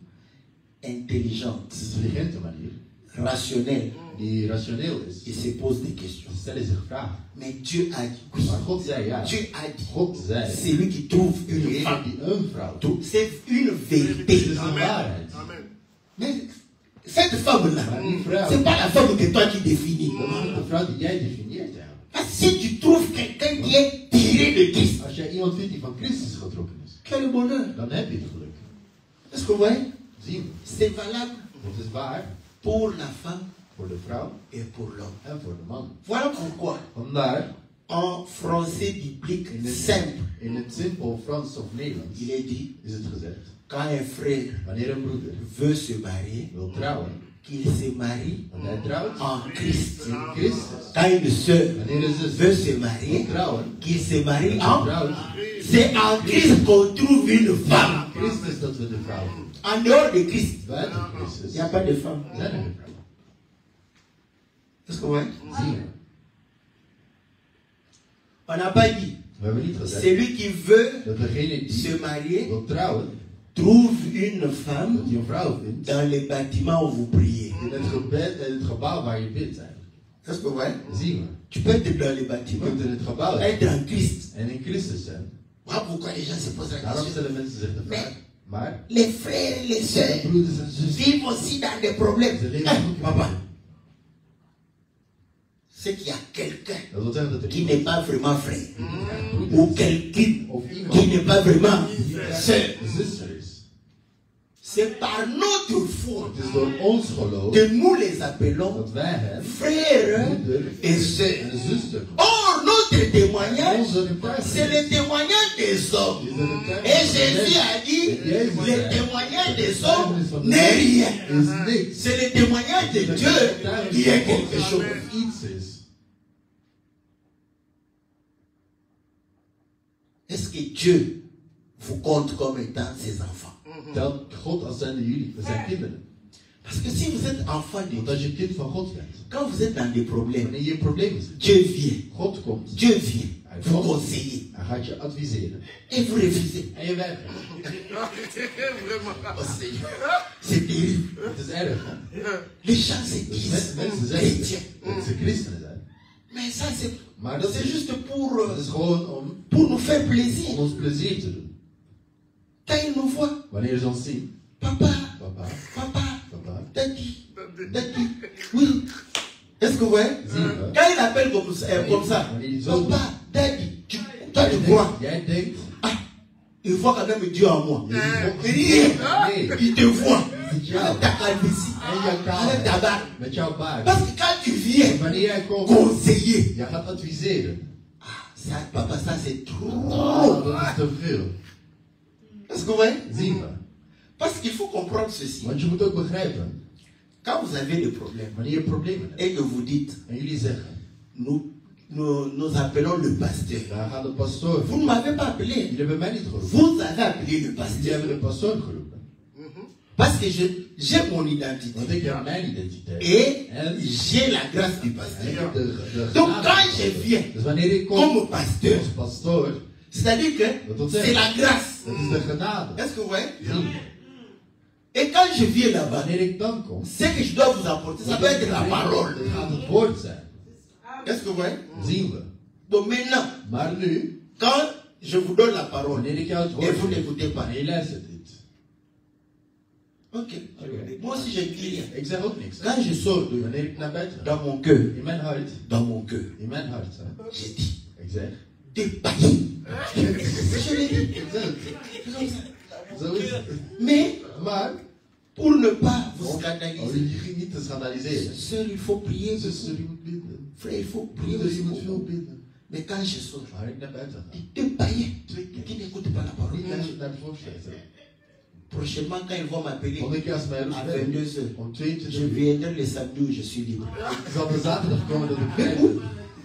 A: intelligente,
C: intelligente manier,
A: rationnelle,
C: die rationeel is,
A: ils se posent des questions.
C: stellen zich vragen.
A: Mais Dieu a dit, oui.
C: Maar God zei ja.
A: Dieu a dit,
C: God zei,
A: c'est lui qui trouve une
C: degene
A: femme.
C: die een vrouw doet,
A: C'est une
C: dit
A: vérité.
C: is de waarheid.
A: Mais cette femme-là,
C: Maar die vrouw,
A: c'est pas la femme que toi qui définis.
C: dat is niet de vrouw die jij definieert. Ja.
A: Parce que si tu trouves quelqu'un qui est tiré de Christ,
C: Als jij iemand vindt die van Christus getrokken is,
A: tu as le bonheur.
C: dan heb je het geluk.
A: Est-ce que vous voyez?
C: Zien we.
A: C'est valable
C: Dat is waar
A: pour la femme
C: voor de vrouw
A: et pour l'homme.
C: en voor de man.
A: Voilà pourquoi,
C: Vandaar,
A: en français biblique simple,
C: in het simpel Frans of Nederlands
A: il est dit,
C: is het gezegd,
A: quand un frère
C: wanneer een broeder
A: veut se marier,
C: wil trouwen,
A: qu'il se marie
C: want hij trouwt
A: en Christ.
C: in Christus.
A: Quand une sœur
C: Wanneer een zus
A: veut se
C: wil
A: marier,
C: trouwen,
A: qu'il se marie
C: en
A: en...
C: trouwt,
A: C'est en Christ qu'on trouve une femme.
C: Christus dat we de vrouw vinden.
A: En dehors de Christ,
C: Buiten
A: il
C: Christus
A: n'y a pas de femme.
C: zijn er geen vrouwen.
A: Est-ce que vous voyez?
C: Zien we.
A: On n'a pas dit,
C: We hebben niet gezegd
A: celui qui veut
C: dat degene
A: se
C: die
A: marier
C: wil trouwen,
A: trouve une
C: dat
A: femme
C: hij een vrouw vindt
A: dans les bâtiments où vous priez.
C: in het gebed en het gebouw waar je bidt eigenlijk.
A: Est-ce que vous voyez?
C: Zien we.
A: Tu peux être dans les
C: Je
A: bâtiments,
C: kunt in het gebouw zijn
A: être en Christ.
C: en in Christus zijn.
A: Voilà pourquoi les gens se posent la
C: Daarom
A: question.
C: stellen mensen zich de vraag. Maar
A: Les frères et les sœurs
C: broeders en zussen,
A: vivent aussi dans des problèmes.
C: ze leven
A: Hein,
C: ook in
A: papa,
C: problemen.
A: c'est qu'il y a quelqu'un
C: Dat wil zeggen dat er
A: qui n'est
C: iemand
A: pas vraiment frère.
C: broeder
A: Ou
C: is,
A: quelqu'un
C: of
A: qui
C: iemand
A: n'est pas vraiment sœur.
C: zuster is.
A: C'est par notre foi
C: Het is door ons geloof
A: que nous les appelons
C: dat wij hem
A: frères
C: broeder
A: et sœurs.
C: en zuster noemen.
A: Or, notre témoignage,
C: Onze getuigenis
A: c'est le témoignage des hommes.
C: is een getuigenis
A: Et
C: van
A: Jésus
C: mensen.
A: a dit,
C: En Jezus
A: le
C: zei,
A: témoignage des
C: het
A: hommes
C: getuigenis van de
A: n'est rien.
C: mens is niks.
A: C'est le témoignage de
C: Het
A: Dieu
C: getuigenis
A: qui est
C: van
A: quelque
C: God
A: chose.
C: dat iets is.
A: Est-ce que Dieu vous compte comme étant ses enfants?
C: Telt God als zijnde jullie, zijn kinderen.
A: Parce que si vous êtes enfant de
C: Want
A: Dieu,
C: als je kind van God bent,
A: quand vous êtes dans des problèmes,
C: wanneer je in problemen zit,
A: Dieu vient.
C: God komt,
A: Dieu vient vous conseiller.
C: hij gaat je adviseren.
A: Et vous refusez.
C: En je weigert.
A: Oh Seigneur, c'est terrible.
C: Het is erg, hè?
A: Les gens se
C: Dus
A: disent
C: mensen zeggen
A: chrétiens.
C: dat ze christenen zijn.
A: Mais ça, c'est
C: Maar dat
A: c'est
C: is,
A: juste pour,
C: dat is gewoon om
A: pour nous faire plaisir.
C: ons plezier te doen.
A: Quand ils nous voient,
C: Wanneer ze ons zien,
A: papa,
C: papa,
A: papa,
C: papa,
A: daddy, daddy, oui. Est-ce que vous voyez?
C: zie je.
A: Quand il appelle comme ça, papa, daddy, toi tu crois,
C: Jij denkt,
A: ah, il voit quand même Dieu en moi.
C: nee,
A: Il te voit.
C: ziet jou.
A: Avec ta calvitie,
C: En jouw
A: avec ta
C: kaal,
A: barbe.
C: met jouw baard.
A: Parce que quand tu viens
C: Wanneer jij komt,
A: conseiller,
C: jij gaat adviseren.
A: ça, papa, ça c'est trop.
C: Oh, dat is te veel.
A: Est-ce que vous voyez?
C: Zien we.
A: Parce qu'il faut comprendre ceci.
C: Want je moet ook begrijpen,
A: Quand vous avez des problèmes
C: wanneer je problemen hebt,
A: et que vous dites,
C: en jullie zeggen,
A: nous appelons le pasteur.
C: daar gaat de pastoor.
A: Vous ne m'avez pas appelé.
C: Jullie hebben mij niet geroepen.
A: Vous avez appelé le
C: Jullie
A: pasteur.
C: hebben de pastoor geroepen.
A: Parce que j'ai mon identité.
C: Want ik heb mijn identiteit.
A: Et
C: En
A: j'ai la grâce du
C: ik
A: pasteur.
C: heb de
A: Donc
C: genade.
A: quand je viens
C: Dus wanneer ik kom
A: comme pasteur,
C: als pastoor,
A: c'est-à-dire que c'est la grâce.
C: dat is de genade.
A: Est-ce que vous voyez?
C: Zie je.
A: Et quand je viens là-bas,
C: Wanneer ik dan kom,
A: ce que je dois vous apporter, ça peut être la parole.
C: het gaat het woord zijn.
A: Est-ce que vous voyez?
C: Zien we.
A: Donc maintenant,
C: Maar nu,
A: quand je vous donne la parole
C: wanneer ik jou het
A: et
C: woord
A: vous
C: geef,
A: n'écoutez pas,
C: en je luistert niet.
A: ok. Moi aussi je ne dis rien.
C: Ik zeg ook niks. Hè.
A: Quand je sors de,
C: Wanneer ik naar buiten ga,
A: dans mon cœur,
C: in mijn hart,
A: hè,
C: hè,
A: j'ai dit,
C: ik zeg,
A: des païens. Je l'ai dit.
C: ik zeg het.
A: C'est comme ça.
C: Zo is het.
A: Mais
C: Maar,
A: pour ne pas vous
C: om
A: scandaliser,
C: je niet te schandaliseren.
A: sœur, il faut prier.
C: Zuster, je moet bidden.
A: Frère, il faut prier
C: Broeder,
A: aussi
C: je moet veel
A: beaucoup.
C: bidden.
A: Mais quand je sors,
C: Waar ik naar buiten ga.
A: des païens
C: Twee keer.
A: qui n'écoutent pas la parole.
C: Niet luisteren naar de voorstelling.
A: Prochainement, quand ils vont m'appeler
C: Volgende keer als mij
A: à
C: roept,
A: 22h,
C: om
A: je
C: 22 uur.
A: viendrai le samedi où je suis libre.
C: Ik zal op de zaterdag komen dat ik vrij ben.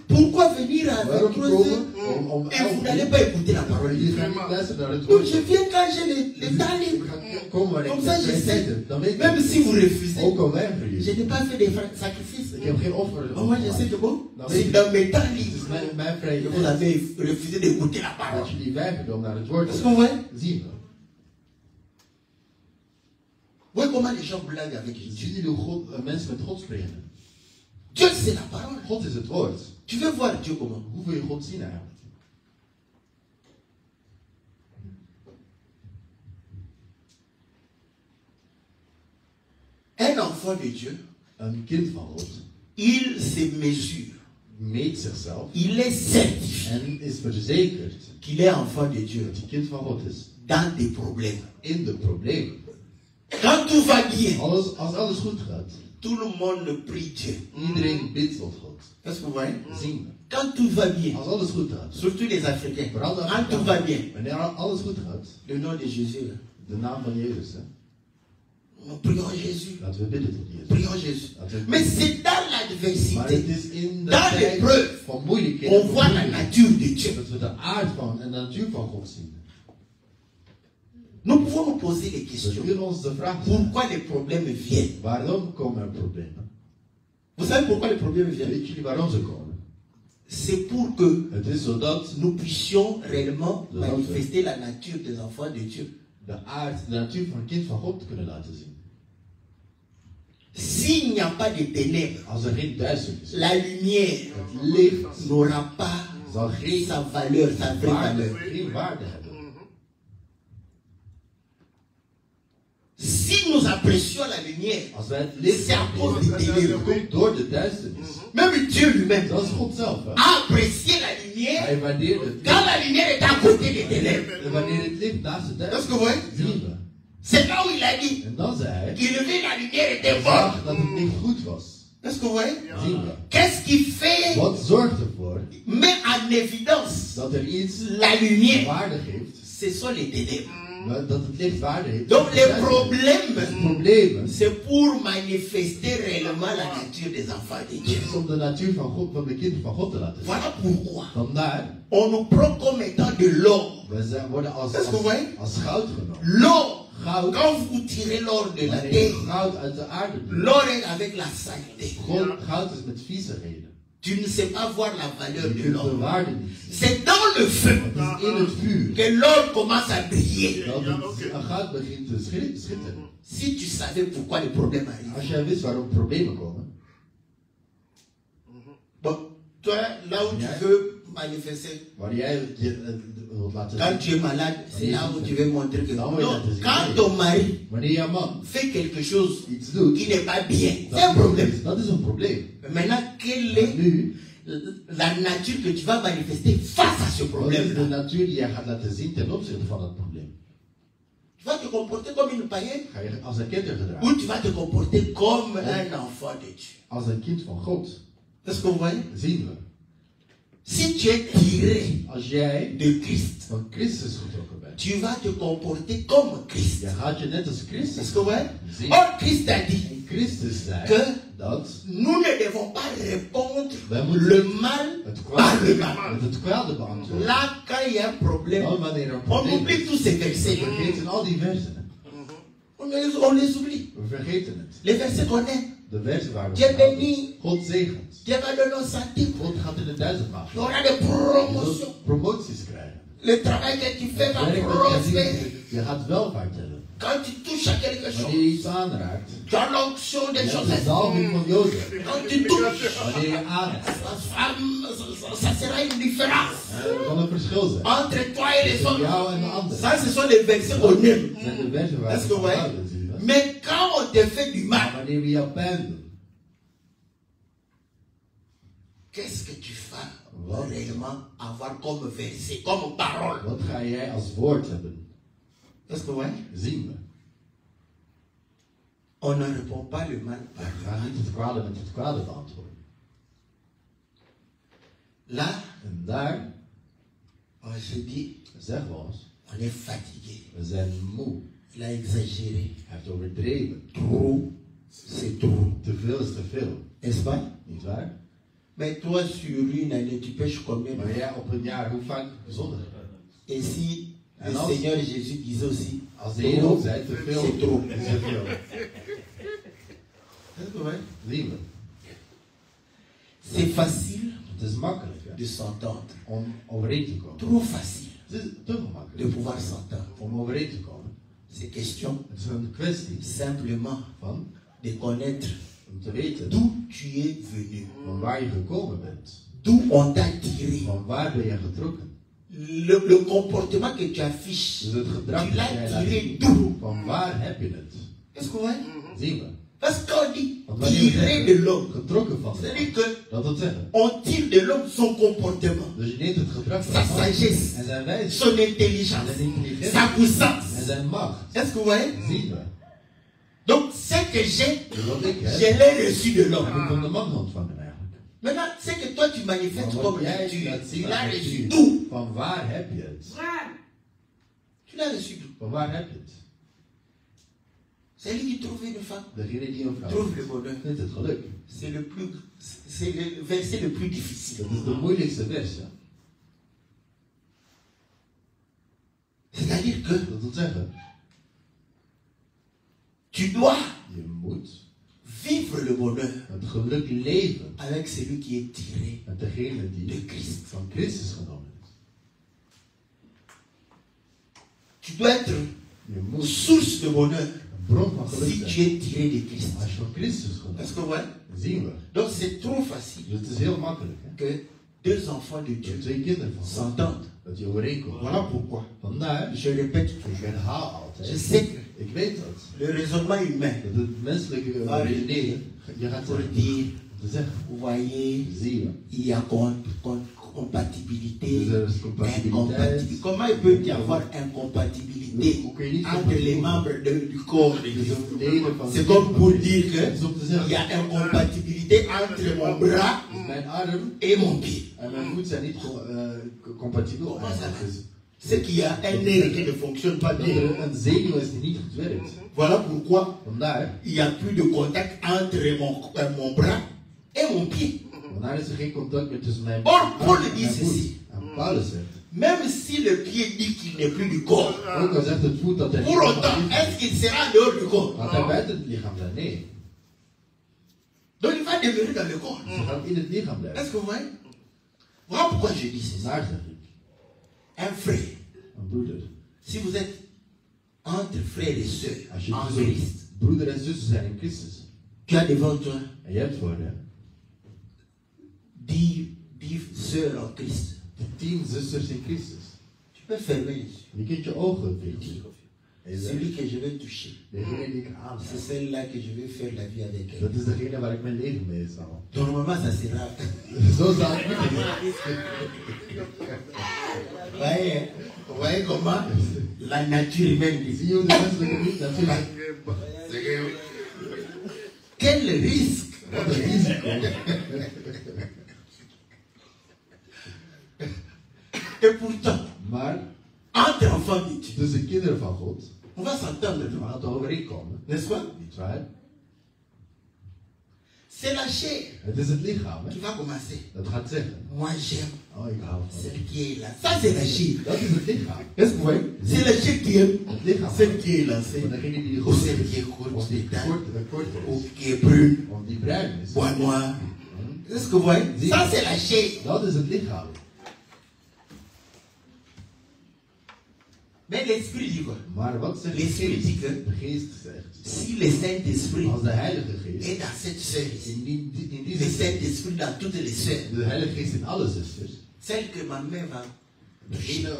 A: Pourquoi venir à 23 heures
C: om
A: et vous
C: 11
A: n'allez pas écouter la parole de
C: Je
A: Dieu?
C: gaat niet luisteren naar het
A: Donc
C: woord.
A: je viens quand j'ai le temps libre.
C: Kom maar
A: Comme ça, je sais.
C: Dan weet
A: Même
C: ik.
A: si vous refusez,
C: Ook al weigeren
A: je
C: jullie.
A: n'ai pas fait des sacrifices.
C: Ik heb geen offer.
A: Moi, je sais que bon,
C: Dan
A: c'est
C: weet ik.
A: dans mes temps
C: Het is
A: libres
C: mijn vrije
A: que vous
C: tijd.
A: avez refusé d'écouter la
C: Dat
A: parole.
C: jullie weigerden om naar het woord
A: Est-ce
C: te
A: que vous voyez?
C: zien. We.
A: Vous voyez comment les gens blaguent avec Dieu?
C: Zien jullie hoe mensen met God spreken?
A: Dieu, c'est la parole.
C: God is het woord.
A: Tu veux voir Dieu comment?
C: Hoe wil je God zien eigenlijk?
A: Un enfant de Dieu,
C: Een kind van God
A: il se mesure.
C: meet zichzelf
A: Il est certifié
C: en is verzekerd
A: qu'il est enfant de Dieu
C: dat hij kind van God is.
A: dans des problèmes.
C: In de problemen.
A: Quand tout va bien,
C: Als alles goed gaat,
A: tout le monde prie Dieu.
C: iedereen bidt tot God.
A: Est-ce que vous voyez?
C: Zien we.
A: Quand tout va bien,
C: Als alles goed gaat,
A: surtout les Africains,
C: vooral de
A: quand tout va bien,
C: wanneer alles goed gaat,
A: le nom de Jésus, là,
C: de naam van Jezus, hè?
A: nous prions Jésus.
C: Laten we bidden tot Jezus.
A: Prions Jésus.
C: Laten we
A: Mais
C: bidden.
A: c'est dans
C: Maar het
A: l'adversité,
C: is in de
A: dans
C: tijd
A: l'épreuve,
C: van moeilijkheden,
A: on voit la nature de Dieu.
C: dat we de aard van en de natuur van God zien.
A: Nous pouvons nous poser des
C: We
A: questions.
C: kunnen ons de vraag stellen,
A: Pourquoi les problèmes viennent?
C: waarom komen er problemen?
A: Vous savez pourquoi les problèmes viennent?
C: Weet jullie waarom ze komen?
A: C'est pour que
C: Het is zodat
A: nous puissions réellement
C: De
A: manifester la nature des enfants de Dieu.
C: de aard, de natuur van een kind van God kunnen laten zien.
A: S'il n'y a pas de ténèbres,
C: Als er geen duisternis is,
A: la lumière
C: het licht
A: n'aura pas
C: zal geen
A: sa valeur, sa vraie
C: waarde,
A: valeur.
C: geen waarde hebben.
A: Si nous apprécions la lumière,
C: Als wij het licht
A: c'est à cause des ténèbres.
C: komt door de duisternis.
A: Même Dieu lui-même
C: Dat is God zelf. Hè?
A: a apprécié la lumière
C: Hij waardeert het
A: quand
C: licht.
A: la lumière est à côté des ténèbres.
C: En wanneer het licht naast de
A: Est-ce que
C: duisternis
A: vous voyez?
C: zien we.
A: C'est là où il a dit
C: En dan zei hij,
A: qu'il vit la lumière était
C: hij
A: bonne.
C: zag dat het niet goed was.
A: Est-ce que vous voyez?
C: Zien we.
A: Qu'est-ce qui fait,
C: Wat zorgt ervoor
A: met en évidence
C: dat er iets
A: la lumière?
C: waarde geeft,
A: Ce sont les ténèbres.
C: maar dat het licht waarde heeft?
A: Donc les
C: De
A: problèmes,
C: problemen,
A: c'est pour manifester réellement la nature des enfants de
C: het
A: Dieu.
C: is om de natuur van God, van de kinderen van God te laten zien.
A: Voilà pourquoi
C: Vandaar,
A: on nous prend comme étant de l'or.
C: worden
A: Est-ce que vous voyez?
C: als goud genomen.
A: L'or,
C: Goud,
A: quand vous tirez l'or de la
C: wanneer je
A: terre,
C: goud uit de aarde doet.
A: l'or est avec la saleté.
C: Goud is met viezigheden.
A: Tu ne sais pas voir la valeur
C: Je
A: de
C: kunt de
A: l'or.
C: waarde niet zien.
A: C'est dans le feu
C: Het is in het vuur
A: que l'or commence à briller.
C: dat het goud begint te schitteren.
A: Si tu savais pourquoi les problèmes arrivent.
C: Als jij wist waarom problemen komen,
A: Bon, toi, là où tu veux manifester,
C: waar jij je wilt laten
A: quand
C: zien.
A: tu es malade, c'est là où tu veux montrer que
C: Non,
A: non.
C: oui,
A: Quand ton mari
C: Wanneer jouw man
A: fait quelque chose
C: iets doet,
A: qui n'est pas bien, c'est un problème.
C: dat is een probleem.
A: Maintenant, quelle
C: Maar
A: est
C: nu,
A: la nature que tu vas manifester face à ce
C: wat is de
A: problème-là?
C: natuur die jij gaat laten zien ten opzichte van het probleem?
A: Tu vas te comporter comme une païenne
C: Ga je als een kind
A: ou
C: gedragen?
A: tu vas te comporter comme un enfant de Dieu?
C: Als een kind van God.
A: Est-ce que vous voyez?
C: Zien we.
A: Si tu es tiré
C: Als jij
A: de Christ,
C: van Christus getrokken bent,
A: tu vas te comporter comme Christ.
C: dan gaat je net als
A: Est-ce
C: Christus
A: que vous voyez?
C: zien.
A: Or, Christ a dit
C: En Christus zei
A: que
C: dat
A: nous ne devons pas répondre
C: wij moeten
A: le mal
C: het
A: par le
C: kwade
A: mal.
C: met het kwade beantwoorden.
A: Là, quand il y a un problème,
C: Dan wanneer er een
A: on
C: probleem
A: oublie
C: is,
A: tous ces
C: we
A: versets.
C: vergeten al die versen.
A: On les oublie.
C: We vergeten het.
A: Les versets qu'on aime.
C: De versen waar we
A: Dieu
C: van houden.
A: bénit.
C: God zegent.
A: Dieu va donner un centime.
C: God gaat in de duizend maken.
A: Tu auras des
C: Je
A: promotions.
C: zult promoties krijgen.
A: Le travail que tu fais
C: Het
A: va
C: werk dat je
A: prospérer.
C: doet, je gaat welvaart hebben.
A: Quand tu touches à quelque
C: Wanneer
A: chose,
C: je iets aanraakt,
A: tu as l'onction
C: je
A: des
C: hebt
A: choses.
C: de zalving van Jozef.
A: Quand tu touches,
C: Wanneer je aanraakt,
A: ça sera une différence
C: er zal een verschil zijn.
A: entre toi et les
C: Tussen
A: autres.
C: jou en de ander.
A: Ça, ce sont les versets qu'on aime.
C: Dat zijn de versen waar
A: Est-ce
C: we
A: que vous
C: van
A: voyez?
C: houden, zie je dat?
A: Mais quand on te fait du
C: Maar
A: mal,
C: wanneer we jou pijn doen,
A: qu'est-ce que tu vas réellement avoir comme verset, comme parole?
C: wat ga jij als woord hebben?
A: Est-ce que vous voyez?
C: Zien we.
A: On ne répond pas le mal par
C: We
A: le
C: gaan
A: mal.
C: niet het kwade met het kwade beantwoorden.
A: Là,
C: En daar
A: on se dit,
C: zeggen we ons,
A: on est fatigué.
C: we zijn moe.
A: Il a exagéré.
C: Hij heeft overdreven.
A: Trop, c'est trop.
C: Te veel is te veel.
A: N'est-ce pas?
C: Niet waar?
A: Mais toi, sur une année, tu pêches combien?
C: Maar jij op een jaar, hoe vaak zondig?
A: Et si
C: En
A: le
C: als-
A: Seigneur Jésus disait aussi,
C: Als de Heer ook zei, te veel
A: c'est trop.
C: is te veel. Zien we.
A: C'est facile
C: Het is makkelijk hè,
A: de s'entendre.
C: om overeen te komen.
A: Trop facile
C: Het is te
A: de
C: gemakkelijk
A: pouvoir s'entendre.
C: om overeen te komen.
A: C'est question
C: Het is een kwestie
A: simplement
C: van
A: de connaître
C: om te weten
A: d'où tu es venu,
C: van waar je gekomen bent.
A: d'où on t'a tiré.
C: Van waar ben je getrokken.
A: Le comportement que tu affiches,
C: Dus het gedrag
A: tu
C: dat jij
A: l'as
C: laat
A: tiré
C: zien,
A: d'où?
C: van waar heb je het?
A: Est-ce que vous voyez?
C: Zien we.
A: Parce qu'on dit
C: Want wanneer we
A: tirer de
C: zeggen,
A: l'homme,
C: getrokken van
A: c'est-à-dire que
C: dat wil zeggen.
A: on tire de l'homme son comportement,
C: Dus je neemt het gedrag van
A: sa
C: de man
A: sagesse,
C: en zijn wijsheid
A: son intelligence,
C: en zijn intelligentie
A: sa puissance.
C: en zijn macht.
A: Est-ce que vous voyez?
C: Zien we.
A: Donc, ce que j'ai,
C: Dus wat ik
A: je
C: heb,
A: l'ai reçu de
C: heb
A: l'homme.
C: ik van de man ontvangen eigenlijk.
A: Maintenant, ce que toi tu manifestes
C: Maar
A: comme
C: wat jij
A: nature,
C: laat
A: tu
C: zien
A: l'as
C: aan
A: reçu
C: natuur,
A: d'où?
C: van waar heb je het?
A: Tu l'as reçu d'où?
C: Van waar heb je het?
A: Celui qui trouve une femme
C: Degene die een vrouw
A: trouve le
C: heeft,
A: bonheur.
C: vindt het geluk.
A: C'est le verset le plus difficile.
C: Dat is de moeilijkste vers. Ja.
A: C'est-à-dire que
C: Dat wil zeggen,
A: tu dois
C: je moet
A: vivre le bonheur
C: het geluk leven
A: avec celui qui est tiré
C: met degene die
A: de Christ.
C: van Christus genomen is.
A: Tu dois être
C: Je moet
A: source de bonheur
C: een bron van geluk
A: si tu
C: zijn.
A: es tiré de Christ.
C: Als je van Christus genomen
A: Est-ce que vous voyez?
C: is, zien we.
A: Donc c'est trop facile
C: Dus het is heel makkelijk hè?
A: que deux enfants de
C: Dat
A: Dieu
C: twee kinderen van God,
A: s'entendent.
C: dat je overeenkomt.
A: Voilà pourquoi.
C: Vandaar,
A: Je répète
C: ik
A: toujours.
C: herhaal
A: Je
C: altijd.
A: sais que
C: Ik weet dat.
A: le raisonnement humain
C: Dat het menselijke redeneren, je gaat
A: pour
C: zeggen,
A: dire,
C: te zeggen,
A: vous voyez,
C: zie je.
A: il y a compatibilité,
C: Dus er is compatibiliteit.
A: incompatibilité. Comment il peut y avoir incompatibilité
C: Hoe kun je niet
A: entre les membres du corps de
C: Dus
A: Dieu?
C: een delen van
A: C'est comme pour dire
C: Het is om te
A: qu'il
C: zeggen,
A: y a incompatibilité entre mon bras
C: dus mijn arm
A: et mon pied.
C: en mijn voet zijn niet compatibel.
A: Comment ça
C: eigenlijk.
A: va?
C: Dus
A: C'est qu'il y a un nerf qui ne fonctionne pas bien.
C: een zenuw is die niet goed werkt.
A: Voilà pourquoi
C: Vandaar,
A: il n'y a plus de contact entre mon bras et mon pied.
C: vandaar is er geen contact meer tussen mijn
A: Or,
C: arm
A: Paul
C: en
A: dit
C: mijn voet.
A: ceci.
C: En Paulus zegt,
A: Même si le pied dit qu'il n'est plus du corps,
C: ook al zegt het voet dat er niet
A: pour
C: van
A: autant,
C: is,
A: est-ce qu'il sera dehors du corps?
C: gaat hij buiten het lichaam zijn? Nee,
A: Donc il va demeurer dans le corps.
C: ze gaat in het lichaam blijven.
A: Est-ce que vous voyez? Voilà pourquoi je dis ceci.
C: Vandaar zeg ik,
A: Un frère,
C: een broeder,
A: si vous êtes entre frères et sœurs
C: als je
A: en
C: tussen
A: Christ,
C: broeder en zuster zijn in Christus,
A: tu as devant toi
C: en je hebt voor je
A: 10 sœurs en Christ.
C: 10 zusters in Christus.
A: Tu peux fermer les yeux.
C: Je kunt je ogen dichten. En
A: Celui que je vais toucher,
C: degene die ik
A: c'est
C: aanzet,
A: celle-là que je vais faire la vie avec elle.
C: dat is degene waar ik mijn leven mee zal.
A: Normalement, ça sera.
C: Zo zou ik niet doen.
A: Vous voyez comment la nature humaine dit.
C: Zie je hoe de menselijke niet natuurlijk.
A: Quel risque!
C: Wat een risico.
A: Et pourtant,
C: Maar
A: entre enfants de Dieu,
C: tussen kinderen van God,
A: on va s'entendre,
C: we gaan toch overeenkomen.
A: n'est-ce pas?
C: Niet waar?
A: C'est la chair
C: Het is het lichaam,
A: qui
C: hè?
A: va commencer.
C: Dat gaat zeggen.
A: Moi, j'aime
C: Oh, ik hou van.
A: celle qui est là. Ça, c'est la chair.
C: Dat is het lichaam.
A: Est-ce que vous voyez? C'est la chair qui aime
C: Het lichaam.
A: celle qui est lancée,
C: Van degene die
A: ou
C: goed
A: celle
C: is.
A: qui est courte
C: Of die
A: des dents,
C: kort
A: ou
C: is.
A: qui est brune,
C: Of die bruin is.
A: bois noir. Est-ce que vous voyez? Ça, c'est la chair.
C: Dat is het lichaam.
A: Mais l'esprit dit quoi?
C: Maar wat zegt de
A: L'esprit
C: geest?
A: dit que
C: De geest zegt,
A: si le Saint-Esprit
C: als de Heilige Geest,
A: est dans cette sœur ici,
C: in die
A: le Saint-Esprit dans toutes les sœurs,
C: de Heilige Geest in alle zusters,
A: celle que ma main va toucher,
C: degene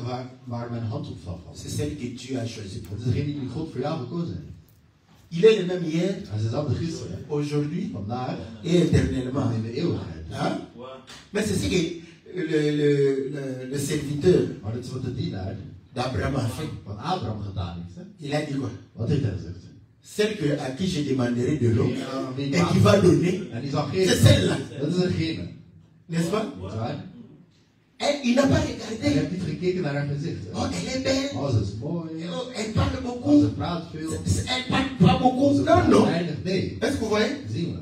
C: waar mijn hand op zal
A: c'est
C: vallen.
A: celle que Dieu a choisie pour
C: Dat is
A: toi.
C: degene die God voor jou gekozen heeft.
A: Il est le même hier,
C: Hij is hetzelfde gisteren,
A: aujourd'hui
C: vandaag
A: et éternellement.
C: en in de eeuwigheid.
A: Hein? Mais c'est ce que le serviteur
C: Maar dat is wat de dienaar
A: d'Abraham a fait.
C: van Abraham gedaan heeft. Hè?
A: Il a dit quoi?
C: Wat heeft hij gezegd?
A: Celle à qui je demanderai de l'eau
C: Wie
A: et qui va donner,
C: En die zal
A: c'est
C: geven.
A: celle-là,
C: Dat is degene.
A: n'est-ce pas?
C: Niet waar?
A: Et il n'a pas
C: Hij
A: regardé.
C: heeft niet gekeken naar haar gezicht. Hè?
A: Oh, elle est belle.
C: Oh, ze is mooi.
A: Oh, elle parle
C: Oh,
A: beaucoup.
C: ze praat veel.
A: Elle parle pas beaucoup.
C: Ze
A: Non,
C: praat
A: non.
C: weinig. Nee,
A: Est-ce que vous voyez?
C: zien we.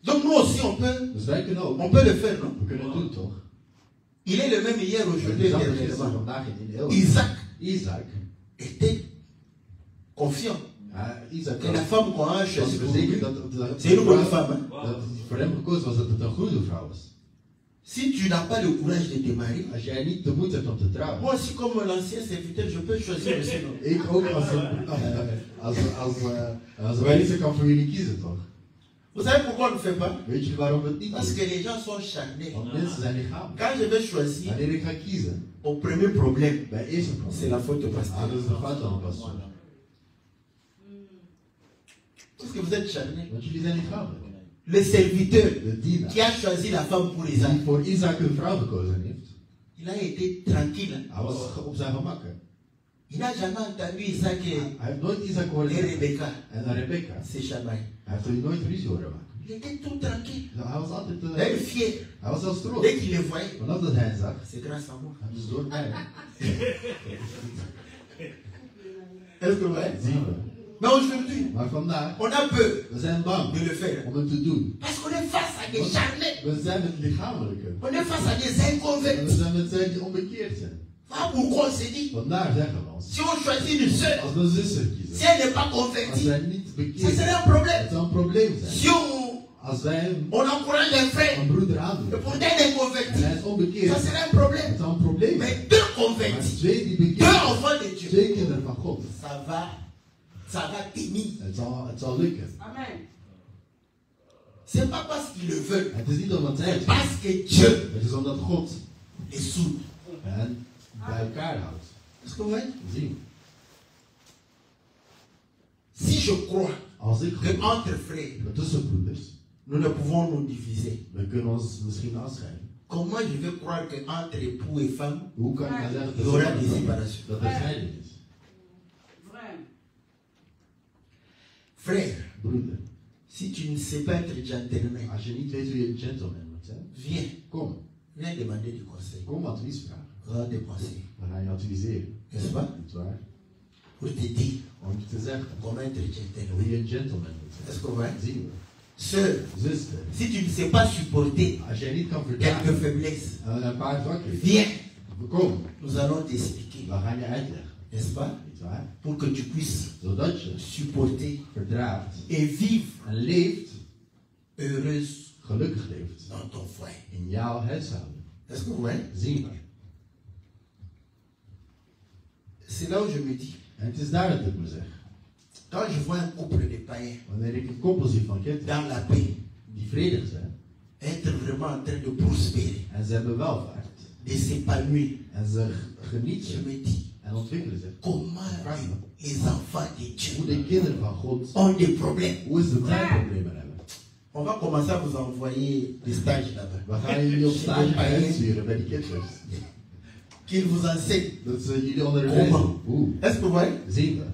A: Donc nous aussi on peut
C: Dus wij kunnen ook.
A: le faire, non?
C: We kunnen het doen, toch?
A: Il est le même hier, aujourd'hui et
C: Dezelfde gisteren,
A: éternellement.
C: vandaag en in de eeuw.
A: Isaac
C: Isaac.
A: était confiant
C: Isaac
A: que la femme qu'on a
C: was
A: choisie pour lui,
C: verzekerd dat
A: c'est une bonne femme. Hein?
C: dat voor hem gekozen was dat het een goede vrouw was.
A: Si tu n'as pas le courage de te marier,
C: Als jij niet de moed hebt om te trouwen.
A: moi aussi comme l'ancien serviteur, je peux choisir le Seigneur.
C: Ik ook als een wezen kan voor jullie kiezen, toch?
A: Vous savez pourquoi on ne fait pas?
C: Weet je waarom we het niet
A: Parce
C: doen?
A: que les gens sont charnés.
C: Want mensen zijn lichamelijk.
A: Quand je vais choisir,
C: Wanneer ik ga kiezen,
A: au premier problème,
C: bij eerste
A: c'est
C: probleem,
A: la faute au
C: dat
A: pasteur.
C: is de fout van de pastoor.
A: Parce que vous êtes charnés.
C: Want jullie zijn lichamelijk.
A: Le serviteur
C: De dienaar
A: qui a choisi la femme pour Isaac,
C: die voor Isaac een vrouw gekozen heeft,
A: il a été tranquille. Hein?
C: hij was op zijn gemak. Hè.
A: Il n'a jamais entendu Isaac
C: Hij heeft nooit Isaac horen
A: et
C: zeggen.
A: Rebecca
C: En Rebecca.
A: se chamailler.
C: Hij heeft er nooit ruzie horen maken.
A: Il était tout tranquille.
C: Nou, hij was altijd
A: Même fier.
C: hij was zelfs trots.
A: Dès qu'il les voyait,
C: Vanaf dat hij zag,
A: c'est grâce à moi.
C: het is door mij.
A: Est-ce que vous voyez?
C: Zien we.
A: Mais aujourd'hui,
C: Maar vandaag,
A: on a peur
C: we zijn bang
A: de le faire.
C: om het te doen.
A: Parce qu'on est face à des charnés.
C: We zijn met lichamelijke.
A: On est face à des
C: En we
A: inconvertis.
C: zijn met zij die onbekeerd zijn.
A: Voilà pourquoi on s'est dit,
C: Vandaar zeggen we ons.
A: si on choisit une sœur,
C: Als we een zuster
A: si
C: kiezen,
A: elle n'est pas
C: als
A: convertie,
C: zij niet
A: ça
C: bekeerd
A: serait
C: zijn,
A: un problème.
C: het zou een probleem zijn.
A: Si
C: Als wij
A: on encourage un frère,
C: een broeder
A: et
C: aandoen
A: pourtant il est
C: en
A: converti,
C: hij is onbekeerd,
A: ça serait un
C: het
A: problème.
C: zou een probleem zijn.
A: Mais deux
C: Maar
A: convertis,
C: twee die
A: deux
C: bekeerd zijn,
A: enfants de Dieu,
C: twee kinderen van God,
A: ça va tenir.
C: het zal lukken.
B: Amen.
A: C'est pas parce qu'ils le veulent,
C: Het is niet omdat zij het
A: c'est
C: doen.
A: parce que Dieu
C: Het is omdat God
A: les soude.
C: hen bij elkaar houdt.
A: Est-ce que vous voyez?
C: Zie,
A: Si je crois
C: als ik
A: que
C: geloof
A: entre frères,
C: dat tussen broeders,
A: nous ne pouvons nous diviser,
C: we kunnen ons misschien afscheiden.
A: comment je vais croire que entre époux et femmes,
C: Hoe kan ik nou zeggen
A: il y aura des
C: dat
A: séparations?
C: dat er scheiding is?
B: Vrai.
A: Frère,
C: Broeder,
A: si tu ne sais pas être gentleman,
C: als je niet weet hoe je een gentleman moet zijn,
A: viens,
C: kom,
A: viens demander du conseil.
C: kom advies vragen.
A: Rends des conseils,
C: We gaan je adviseren.
A: n'est-ce pas?
C: Niet waar?
A: Pour te dire
C: Om je te zeggen
A: comment être
C: hoe
A: gentleman.
C: je een gentleman moet zijn.
A: Est-ce que vous voyez?
C: Zien we.
A: Sœur,
C: Zuster,
A: si tu ne sais pas supporter
C: als jij niet kan
A: quelques
C: verdragen
A: faiblesses,
C: een paar zwakken,
A: viens,
C: kom,
A: nous allons t'expliquer,
C: we gaan je uitleggen.
A: n'est-ce pas?
C: Niet waar?
A: Pour que tu puisses
C: Zodat je
A: supporter
C: verdraagt
A: et vivre
C: en leeft,
A: heureuse
C: gelukkig leeft
A: dans ton foyer.
C: in jouw huishouden.
A: Est-ce que vous voyez?
C: Zien we.
A: C'est là où je me dis,
C: En het is daar dat ik me zeg.
A: quand je vois un couple de païens
C: Wanneer ik een koppel zie van kinderen
A: dans la paix,
C: die vredig zijn
A: être vraiment en train de prospérer,
C: en ze hebben welvaart
A: de s'épanouir,
C: en ze
A: je
C: genieten
A: me dis,
C: en ontwikkelen zich.
A: comment les enfants de
C: Hoe
A: Dieu
C: de kinderen van God,
A: ont des problèmes.
C: hoe is het zij problemen hebben.
A: On va commencer à vous envoyer des stages là-bas.
C: We gaan jullie op stage uitsturen bij die kinderen.
A: Qu'ils vous enseignent.
C: Dat ze jullie onderwijzen.
A: Comment?
C: Hoe?
A: Est-ce que vous voyez?
C: Zien we.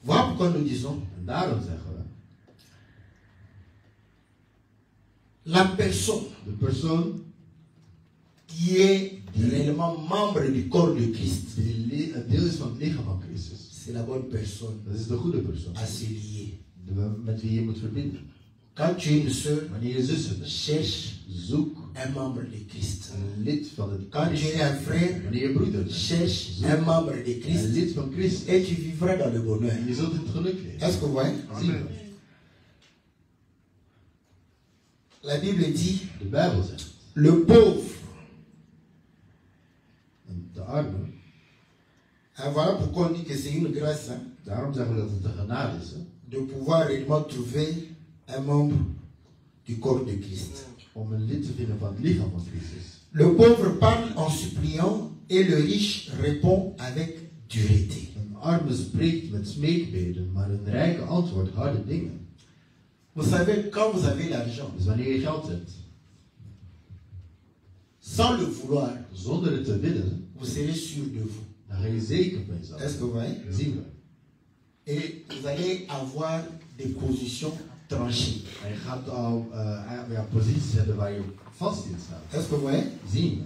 A: Voilà pourquoi nous disons,
C: En daarom zeggen we,
A: la personne
C: de persoon
A: qui est réellement membre du corps de Christ,
C: die een deel is van het lichaam van Christus,
A: c'est la bonne personne
C: dat is de goede persoon.
A: à se lier.
C: Met wie je moet verbinden.
A: Quand tu es une sœur,
C: Wanneer je zussen bent,
A: cherche
C: zoek
A: un membre de Christ.
C: een lid van het
A: Quand tu
C: Christus.
A: es un frère,
C: Wanneer je broeder bent,
A: cherche un membre de
C: een
A: Christ
C: lid van Christus.
A: et tu vivras dans le bonheur.
C: En je zult in het geluk leven.
A: Est-ce que vous voyez?
C: Zien we.
A: La Bible dit,
C: De Bijbel zegt,
A: le pauvre.
C: en de arme,
A: Et voilà pourquoi on dit que c'est une grâce hein,
C: daarom zeggen we dat het een genade is, hè,
A: de pouvoir réellement trouver un membre du corps de Christ.
C: om een lid te vinden van het lichaam van Christus.
A: Le pauvre parle en suppliant et le riche répond avec dureté.
C: Een arme spreekt met smeekbeden, maar een rijke antwoordt harde dingen.
A: Vous savez, quand vous avez l'argent,
C: Dus wanneer je geld hebt,
A: sans le vouloir,
C: zonder het te willen,
A: vous serez sûr de vous.
C: dan ga je zeker van jezelf.
A: Est-ce que vous voyez?
C: Zien we.
A: Et vous allez avoir des positions tranchées.
C: En je gaat al posities hebben waar je vast in staat.
A: Est-ce que vous voyez?
C: Zien we.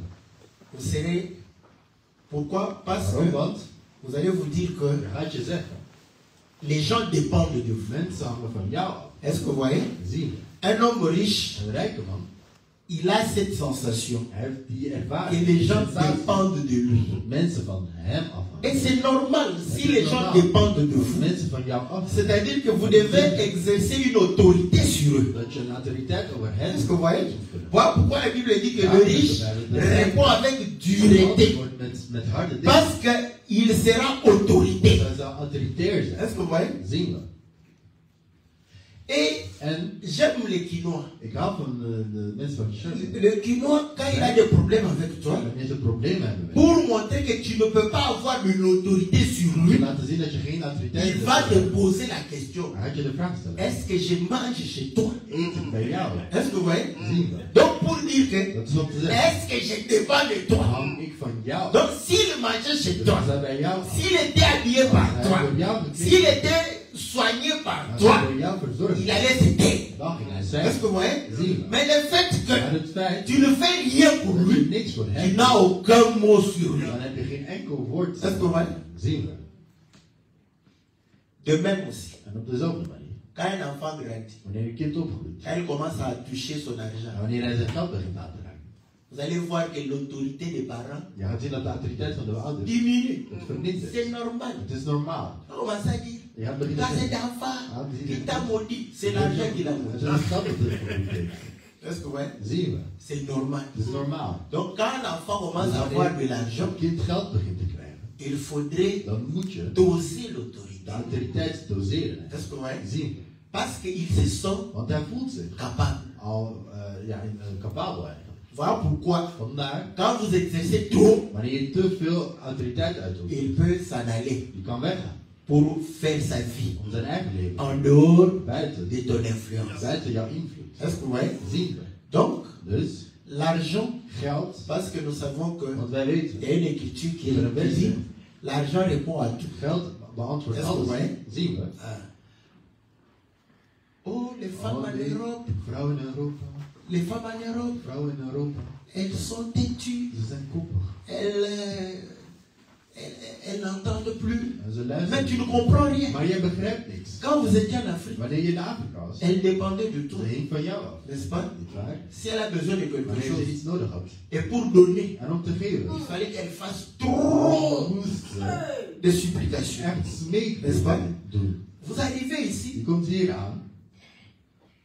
A: Vous serez... Pourquoi? Parce
C: Waarom?
A: que
C: Want
A: vous allez vous dire que
C: je gaat je zeggen,
A: Les gens dépendent de vous.
C: Mensen hangen van jou af.
A: Est-ce que vous voyez?
C: Zie je.
A: Un homme riche,
C: Een rijke man,
A: il a cette sensation
C: hij heeft die
A: que
C: ervaring.
A: les gens
C: die sensatie
A: dépendent de lui.
C: dat mensen van hem afhangen.
A: Et c'est normal si les gens dépendent de
C: Als
A: vous.
C: mensen van jou afhangen.
A: C'est-à-dire que vous devez exercer une autorité sur eux.
C: Dat je een autoriteit over hen
A: Est-ce que vous voyez?
C: moet kunnen.
A: Voilà pourquoi la Bible dit que le riche répond avec dureté.
C: Antwoord met harde dingen.
A: Parce qu'il sera autorité.
C: Dat zou autoritair zijn.
A: Est-ce que vous voyez?
C: Zien we.
A: Et
C: En
A: j'aime les quinois.
C: ik hou van de mensen van Sherman.
A: Le quinois, quand il a des problèmes avec toi,
C: Wanneer ze problemen hebben met
A: pour montrer que tu ne peux pas avoir de l'autorité sur
C: je,
A: lui,
C: laten zien dat je geen autoriteit
A: il
C: hebt.
A: va te poser la question.
C: Dan had je de vraag stellen.
A: Est-ce que je mange chez toi?
C: Eet ik bij jou?
A: Est-ce que vous voyez?
C: Zien we.
A: Donc pour dire que,
C: Dat is om te zeggen.
A: est-ce que je dépends de toi?
C: Hang ik van jou?
A: Donc s'il mangeait chez
C: Dus
A: toi,
C: als hij bij jou
A: s'il était habillé par toi, s'il était soigné par
C: als
A: toi,
C: hij door jou verzorgd
A: il allait se taire.
C: dan ging hij
A: Est-ce
C: zijn.
A: que vous voyez?
C: Zien we.
A: Mais le fait
C: Maar
A: que
C: het feit
A: tu ne fais rien pour
C: dat je
A: lui,
C: niks voor
A: tu
C: hem
A: n'as aucun mot sur lui.
C: dan heb je geen enkel woord.
A: Est-ce que vous voyez?
C: Zien we.
A: De même aussi,
C: En op dezelfde manier.
A: quand un enfant grandit,
C: Wanneer een kind opgroeit.
A: quand il commence à toucher son
C: En
A: argent,
C: wanneer hij zijn geld begint aan te raken.
A: vous allez voir que l'autorité des parents
C: Je gaat zien dat de autoriteit van de ouders
A: diminue.
C: het vermindert.
A: C'est normal.
C: Het is normaal.
A: On commence à dire,
C: Je gaat beginnen
A: quand
C: te
A: cet
C: zeggen.
A: enfant qui t'a maudit, c'est l'argent qu'il a
C: Het
A: maudit.
C: is een geld dat het vermindert.
A: Est-ce que vous voyez?
C: Zien we.
A: C'est normal.
C: Het is normaal.
A: Donc quand un enfant commence à avoir de
C: Als
A: l'argent,
C: een kind geld begint te krijgen,
A: il faudrait
C: dan moet je
A: doser
C: de
A: l'autorité.
C: autoriteit doseren.
A: Est-ce que vous voyez?
C: Zien we.
A: Parce qu'il se sent
C: Want hij voelt zich
A: capable.
C: al capabel eigenlijk.
A: Voilà pourquoi,
C: Vandaar,
A: quand vous exercez trop,
C: wanneer je te veel autoriteit uitoefent,
A: il peut s'en aller
C: je kan weggaan
A: pour faire sa vie
C: om zijn eigen leven.
A: en dehors
C: Buiten,
A: de ton influence.
C: buiten jouw invloed.
A: Est-ce que vous voyez?
C: Zien we.
A: Donc,
C: Dus,
A: l'argent,
C: geld,
A: parce que nous savons que
C: want wij weten,
A: il y a une écriture qui dit l'argent répond à tout.
C: geld beantwoordt
A: Est-ce que vous
C: alles.
A: voyez?
C: Zien we.
A: Ah. Oh, les femmes en Europe,
C: Vrouwen in Europa,
A: les femmes en Europe,
C: vrouwen in Europa,
A: elles sont têtues,
C: ze zijn koppig.
A: elles n'entendent plus.
C: En ze
A: Mais
C: luisteren.
A: tu ne comprends rien.
C: Maar jij begrijpt niks.
A: Quand vous étiez en Afrique,
C: Wanneer je in Afrika was,
A: elle dépendait de toi,
C: ze hing van jou af.
A: n'est-ce pas?
C: Niet waar?
A: Si elle a besoin de quelque
C: Wanneer ze
A: chose,
C: iets nodig had.
A: et pour donner,
C: En om te geven.
A: il fallait qu'elle fasse trop
C: Moest ze
A: de supplications.
C: echt smeken
A: N'est-ce pas?
C: doen.
A: Vous arrivez
C: Je
A: ici,
C: komt hier aan,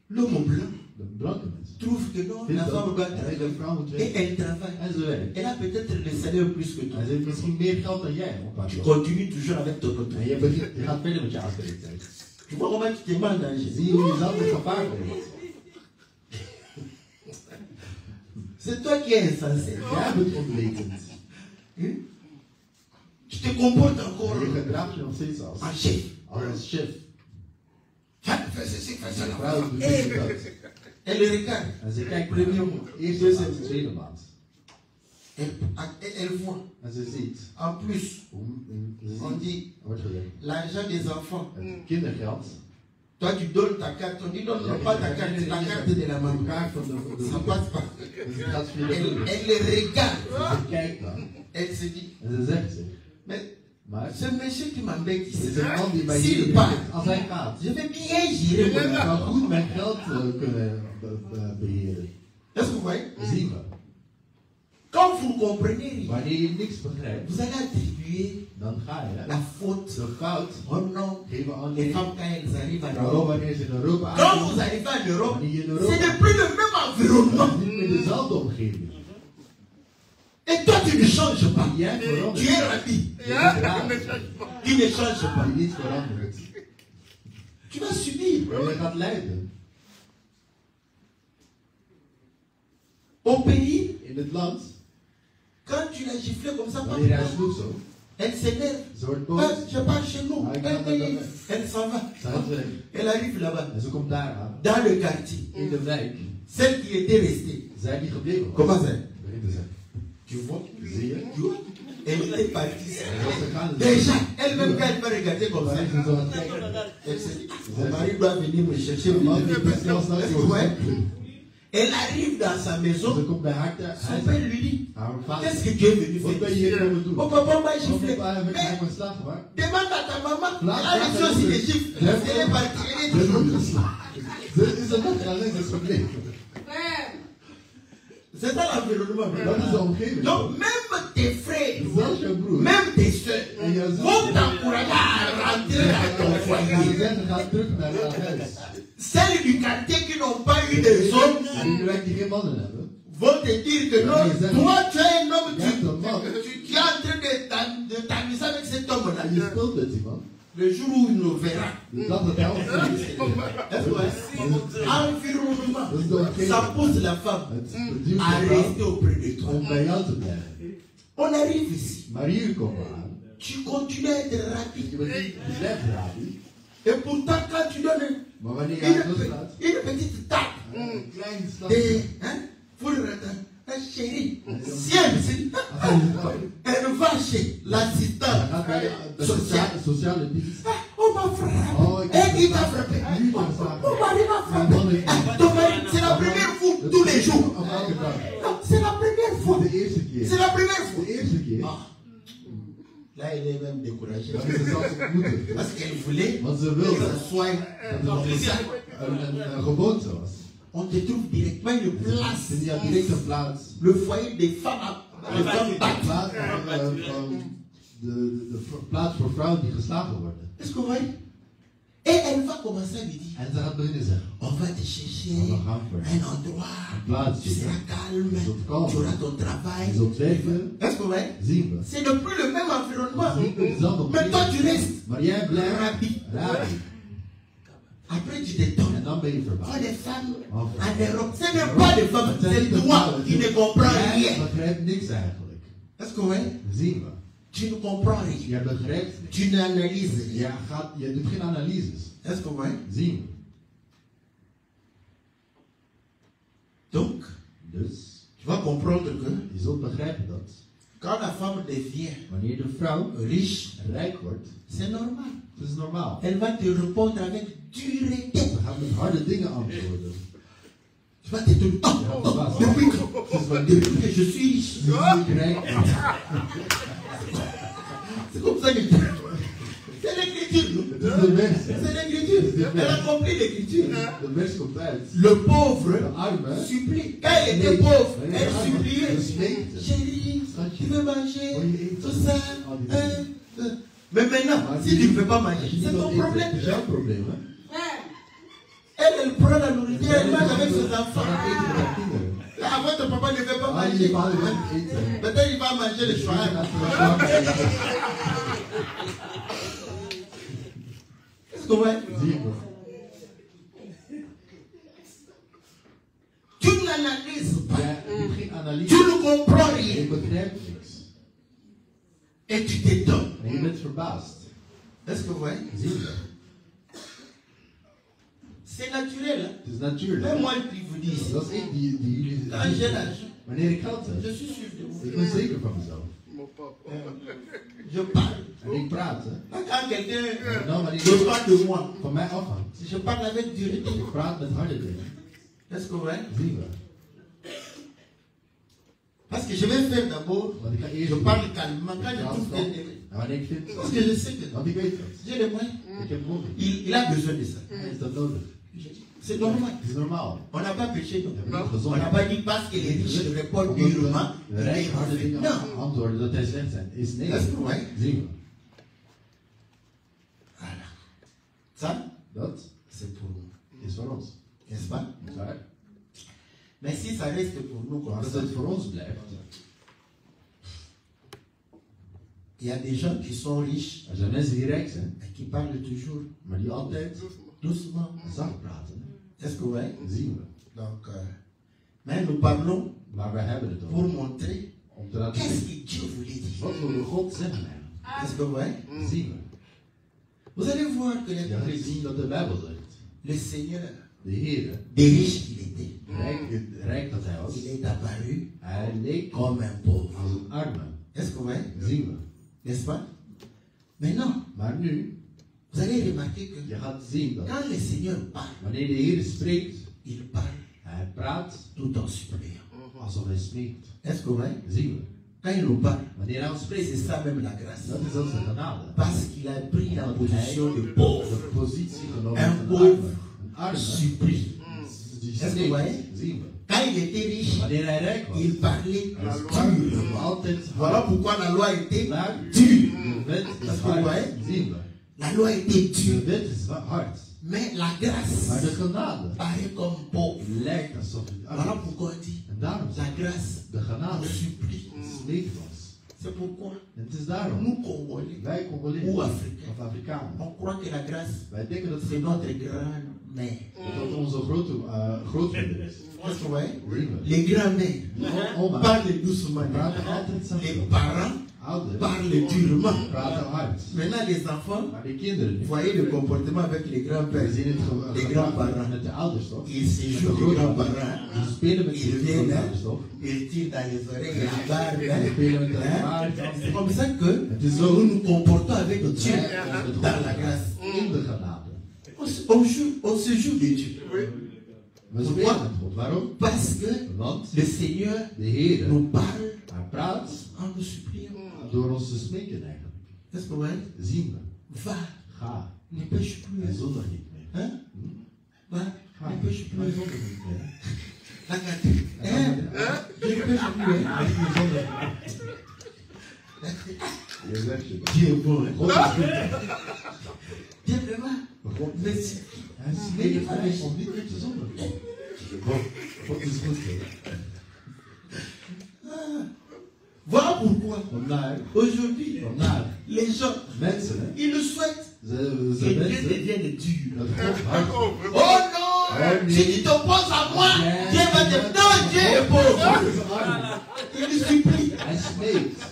A: l'homme blanc
C: de blanke mensen.
A: trouve que non,
C: Vindt
A: la femme
C: dat
A: doit
C: de
A: travailler.
C: vrouw moet
A: Et
C: werken.
A: elle travaille.
C: En ze werkt.
A: Elle a peut-être le salaire plus que toi.
C: En ze heeft misschien meer geld dan jij. Op haar
A: Tu
C: job.
A: continues toujours avec ton
C: En
A: autorité.
C: je gaat verder met je autoriteit.
A: Tu vois comment tu te mets en danger.
C: Zie je hoe je zelf in gevaar brengt.
A: C'est toi qui es insensé.
C: Jij bent onwetend.
A: Tu te comportes encore
C: En je gedraagt je nog steeds als
A: en chef.
C: chef.
A: Fais ceci, fais
C: De
A: cela.
C: vrouw doet dit en dat.
A: Elle le regarde.
C: En ze kijkt
A: Premier
C: naar
A: mois.
C: de eerste
A: Deuxième
C: maand,
A: mois.
C: tweede maand.
A: Elle voit.
C: En ze ziet
A: En plus,
C: hoe
A: on dit
C: er wordt gezegd.
A: l'argent des enfants.
C: Het kindergeld.
A: Toi, tu donnes ta carte. On dit non, non, pas ta carte, la carte de la maman.
C: Kaart van
A: Ça passe pas.
C: Dus het gaat via de moeder.
A: Elle le regarde.
C: Ze kijkt dan.
A: Elle se dit,
C: En ze zegt zich.
A: mais
C: Maar
A: ce monsieur qui m'embête
C: het
A: ici,
C: is een man die mij
A: s'il
C: hier
A: part,
C: als hij gaat.
A: je vais bien gérer mon
C: Ik
A: argent.
C: zou goed mijn geld kunnen beheren.
A: Est-ce que vous voyez?
C: Zien we.
A: Quand vous ne comprenez rien,
C: Wanneer je niks begrijpt,
A: vous allez attribuer
C: dan ga je
A: la faute
C: de fout
A: au nom
C: geven aan
A: des
C: les
A: femmes quand elles arrivent en
C: vrouwen
A: Europe.
C: wanneer ze in Europa
A: Quand
C: aankomen.
A: vous arrivez en Europe,
C: Wanneer je in
A: ce
C: Europa
A: n'est plus le même environnement.
C: niet meer dezelfde omgeving.
A: Et toi, tu ne changes pas.
C: En jij
A: Tu
C: verandert.
A: es ravi.
C: Je bent raar.
A: Tu ne changes pas.
C: Die niet verandert.
A: Tu vas subir.
C: Maar je gaat lijden.
A: Au pays,
C: In het land,
A: quand tu l'as giflé comme ça,
C: wanneer hij sloeg zo,
A: elle s'énerve.
C: ze wordt
A: Ah,
C: boos.
A: je pars chez nous.
C: Ah, ik ga naar de-
A: Elle s'en va.
C: Ze gaat weg.
A: Elle arrive là-bas,
C: En ze komt daar aan.
A: dans le quartier.
C: In de wijk.
A: Celle qui était restée.
C: Zij die gebleven was.
A: Comment ça?
C: Begint te zeggen.
A: Tu vois?
C: Zie je?
A: Tu vois? Elle est partie.
C: En als ze gaan,
A: Déjà, elle-même, quand elle va regarder comme ça,
C: wanneer ze zo aan het kijken.
A: elle se dit, mon mari doit venir me chercher.
C: Man, die best wel snel
A: Est-ce que
C: zo
A: vous voyez? Elle arrive dans sa maison.
C: Ze komt bij haar
A: Son père lui dit,
C: haar vader.
A: qu'est-ce que Dieu est venu
C: Wat ben je
A: faire?
C: hier komen doen?
A: Oh papa m'a giflé.
C: Papa heeft mij
A: Mais
C: geslagen, maar.
A: demande à ta maman.
C: Laat
A: Elle a reçu
C: haar
A: aussi
C: moeder.
A: des gifles.
C: Ja.
A: Elle est partie. Elle est
C: Ze
A: toujours.
C: is geslagen. Ze is een nog alleen, ze is gebleven.
B: Frère,
A: C'est ça l'environnement.
C: Dat is de omgeving.
A: Donc même tes frères,
C: Zelfs jouw broer.
A: même tes soeurs,
C: En jouw zus.
A: vont t'encourager à rentrer dans ton
C: Ze
A: foyer.
C: zeggen, ga terug naar haar huis.
A: Celles du quartier qui n'ont pas eu de hommes
C: En die lijkt die geen mannen hebben.
A: vont te dire que non, toi tu es un homme,
C: Ja, toch, man.
A: tu es en train de t'amuser avec cet homme-là.
C: En je speelt met die man.
A: Le jour où il nous verra.
C: De dag dat hij ons ziet.
A: Est-ce que environnement,
C: Dat is de omgeving.
A: ça pousse la femme
C: Het duwt
A: à
C: de
A: rester
C: vrouw
A: auprès de toi.
C: om bij jou te blijven.
A: On arrive ici.
C: Maar hier komen we aan.
A: Tu continues à être rapide.
C: Je blijft rapide.
A: Et pourtant, quand tu donnes
C: Maar wanneer je aan het gaat,
A: une petite tape,
C: een klein slag.
A: pour le chérie, si elle va chez l'assistant
C: Dan gaat bij de
A: social.
C: sociale dienst.
A: On m'a frappé. Et il t'a frappé.
C: Nu te vragen.
A: Mon mari m'a frappé. Ton mari, c'est la première fois tous les jours.
C: Op elke dag.
A: Non, c'est la première fois.
C: De eerste keer.
A: C'est la première fois.
C: De eerste keer.
A: Ah. Là, elle est même découragée.
C: Dan is ze zelfs ontmoeten.
A: Parce qu'elle voulait
C: Want ze
A: que
C: wilde
A: ça soit
C: dat het een gewoonte was.
A: on te trouve directement une place.
C: Vind je direct een plaats.
A: Le foyer des femmes, les femmes battent.
C: Plaats de plaats voor vrouwen die geslagen worden.
A: Est-ce que vous voyez? Et elle va commencer à lui dire,
C: En ze gaat beginnen zeggen.
A: on va te chercher
C: We gaan voor
A: un endroit,
C: plaats.
A: tu seras calme,
C: Ils ont calme.
A: tu auras ton travail.
C: Ze zult werken,
A: Est-ce que vous voyez?
C: zien we.
A: C'est ne plus le même environnement.
C: Niet dezelfde
A: Mais toi tu
C: omgeving.
A: restes
C: Maar jij blijft
A: rapide.
C: rapide.
A: Après tu te donnes.
C: En dan ben je
A: Toi
C: verbaasd.
A: les femmes en Europe, ce n'est pas des femmes,
C: Het zijn
A: c'est
C: niet de
A: toi
C: vrouwen.
A: qui ne comprends
C: Jij
A: rien.
C: begrijpt niks eigenlijk.
A: Est-ce que vous voyez?
C: Zien we.
A: Tu ne comprends rien.
C: Jij begrijpt niks.
A: Tu n'analyses rien.
C: Je doet geen analyses.
A: Est-ce que vous voyez?
C: Zien we.
A: Donc,
C: Dus,
A: tu vas comprendre que
C: je zult begrijpen dat
A: quand la femme devient
C: wanneer de vrouw
A: riche,
C: rijk wordt,
A: c'est normal.
C: dat is normaal.
A: Elle va te répondre avec dureté.
C: Ze gaat met harde dingen antwoorden.
A: Tu vas te dire, depuis que je suis riche.
C: Ik rijk ben.
A: C'est comme ça que c'est l'écriture.
C: Het is de mens.
A: C'est l'écriture. Elle a compris l'écriture.
C: De mens komt uit.
A: Le pauvre
C: De arme
A: supplie. Quand elle était pauvre, elle suppliait.
C: smeekte.
A: Chérie, tu veux manger?
C: Wil je eten?
A: Tout ça. Mais maintenant, si tu ne veux pas manger,
C: Als je niet
A: c'est
C: wilt
A: ton
C: eten,
A: problème.
C: dat is jouw probleem, hè?
B: frère,
A: Elle prend la nourriture, elle mange avec ses
C: Dan
A: enfants.
C: gaat eten met haar kinderen.
A: Avant, ton papa ne veut pas
C: Ah, je
A: manger.
C: vader wil niet eten.
A: Peut-être il va manger le
C: Je
A: soir.
C: gaat voor de smaak eten.
A: Est-ce que vous voyez?
C: Zie je.
A: Tu n'analyses pas.
C: Jij hebt geen analyse.
A: Tu ne comprends
C: Je
A: rien.
C: begrijpt niks.
A: Et tu t'étonnes.
C: En je bent verbaasd.
A: Est-ce que vous voyez?
C: Zie je.
A: C'est naturel. Hein?
C: Het is natuurlijk.
A: Même moi qui vous dis ici.
C: Dat is ik die jullie...
A: Quand j'ai l'argent,
C: Wanneer ik geld
A: je
C: heb,
A: suis sûr de vous.
C: ik ben zeker van mezelf.
A: Je parle.
C: En ik praat, hè.
A: Quand quelqu'un
C: Nou, wanneer
A: ne
C: je
A: parle de moi,
C: van mij afhangt.
A: je parle avec dureté.
C: Ik praat met harde dingen.
A: Est-ce que vous voyez?
C: Zien we.
A: Parce que je vais faire d'abord,
C: Want ik ga eerst...
A: je parle calmement. Quand je
C: Ja,
A: trouve
C: stop.
A: quelqu'un,
C: En wanneer ik vind...
A: parce que je sais que
C: Want ik weet dat.
A: j'ai les moyens.
C: Ik heb nodig.
A: Il a besoin de ça.
C: Hij is dat nodig.
A: C'est normal.
C: Het is normaal.
A: On n'a pas péché, non.
C: Je hebt niet
A: On
C: gezond.
A: n'a pas dit parce que les riches répondent
C: Omdat
A: durement.
C: de rijk harde dingen
A: Non.
C: antwoorden dat hij slecht zijn. Is nee.
A: Est-ce que vous voyez?
C: Zien we.
A: Voilà. Ça,
C: Dat
A: c'est pour nous.
C: is voor ons.
A: N'est-ce pas?
C: Dat is waar.
A: Mais si ça reste pour nous
C: Maar
A: comme
C: als
A: ça,
C: het voor ons blijft.
A: il y a des gens qui sont riches
C: Er zijn mensen die rijk zijn,
A: et qui parlent toujours
C: maar die altijd
A: doucement.
C: zacht praten.
A: Est-ce que vous voyez?
C: Dat zien we.
A: Donc, mais nous parlons
C: Maar wij hebben het
A: pour
C: over.
A: montrer
C: Om te laten
A: qu'est-ce
C: zien.
A: que Dieu voulait dire.
C: Wat wil God zeggen eigenlijk?
A: Est-ce que vous voyez?
C: Dat zien we.
A: Vous allez voir que
C: Je
A: les
C: gaat
A: Bible
C: zien
A: dit,
C: dat de Bijbel zegt.
A: le Seigneur,
C: De Heer,
A: des riches qu'il était,
C: rijk dat hij was,
A: il est apparu
C: hij leek
A: comme un pauvre.
C: als een arme.
A: Est-ce que vous voyez?
C: Dat zien we.
A: N'est-ce pas? Maintenant,
C: Maar nu,
A: vous allez remarquer que
C: je gaat zien dat
A: quand le Seigneur parle,
C: wanneer de Heer spreekt,
A: il parle
C: hij praat
A: tout en suppliant.
C: alsof hij smeekt.
A: Est-ce que vous voyez?
C: Zien we.
A: Quand il nous parle,
C: Wanneer hij ons
A: c'est
C: spreekt,
A: ça même la grâce.
C: dat is onze genade.
A: Parce qu'il a pris la
C: Want
A: position de
C: hij
A: pauvre.
C: de positie genomen
A: Un
C: van een
A: pauvre
C: arme. Een arme
A: supplie.
C: die
A: Est-ce que vous voyez?
C: smeekt. Zien we.
A: Quand il était riche,
C: Wanneer hij rijk was,
A: il parlait
C: hij sprak
A: durement.
C: altijd
A: Voilà
C: hard.
A: pourquoi la loi était
C: Maar
A: dure.
C: de wet is
A: Dat is goed,
C: hard.
A: hè?
C: Zien we.
A: La loi était
C: De
A: dure.
C: wet is hard.
A: Mais la grâce
C: Maar de genade
A: paraît comme pauvre.
C: lijkt alsof het arm
A: Voilà
C: is.
A: pourquoi on dit
C: En daarom
A: la
C: zegt
A: grâce
C: de genade
A: nous supplie.
C: smeekt ons.
A: C'est pourquoi
C: En het is daarom.
A: nous, Congolais,
C: Wij Congolezen
A: ou Africains,
C: of Afrikanen.
A: on croit que la grâce,
C: Wij denken dat
A: c'est notre grand-mère.
C: dat onze grootmoeder is.
A: Est-ce que vous voyez?
C: Zien we.
A: Les grands-mères
C: Oma
A: parlent doucement.
C: praten altijd
A: Les
C: zacht.
A: parents
C: Ouders
A: parlent durement.
C: praten hard.
A: Maintenant, les enfants,
C: Maar de kinderen
A: vous
C: niet.
A: voyez le comportement avec les grands-pères.
C: We zien het
A: Les
C: gedrag
A: grands-parents.
C: met de ouders toch?
A: Ils se jouent les grands-parents.
C: Ze spelen met
A: Ils
C: de
A: viennent,
C: grootouders toch?
A: ils tirent dans les oreilles, la barbe.
C: Ze spelen met de
A: Hein?
C: baard.
A: C'est comme ça que
C: Het is
A: nous
C: zo
A: nous comportons avec Dieu
C: met
A: dans la grâce.
C: in de genade.
A: On se joue de Dieu.
C: We spelen met God. Waarom?
A: Parce que
C: Want
A: le Seigneur
C: de Heer
A: nous parle
C: hij praat
A: en nous suppliant.
C: door ons te smeken eigenlijk.
A: Est-ce que vous voyez?
C: Zien we.
A: Va,
C: Ga.
A: ne pêche
C: En
A: plus.
C: zondig niet meer.
A: Hein? Va,
C: Ga.
A: ne pêche
C: Maar
A: plus.
C: zondig niet meer.
A: Regarde. Hein? Je ne pêche plus. Hein?
C: Niet meer zondig. Je zegt je.
A: Dieu est bon. Hein?
C: God is goed.
A: Dieu vraiment.
C: Maar God
A: Merci.
C: hij smeekt ons om niet meer te zondigen. God is goed.
A: Voilà pourquoi
C: Vandaar.
A: aujourd'hui,
C: Vandaar.
A: les gens,
C: Mensen, hè.
A: ils le souhaitent
C: Ze
A: que Dieu
C: wensen
A: devienne dur.
C: dat God hard wordt.
A: Oh non! Si tu t'opposes à moi, Dieu va te... Non, Dieu est pauvre.
C: God is arm.
A: Il supplie.
C: Hij smeekt.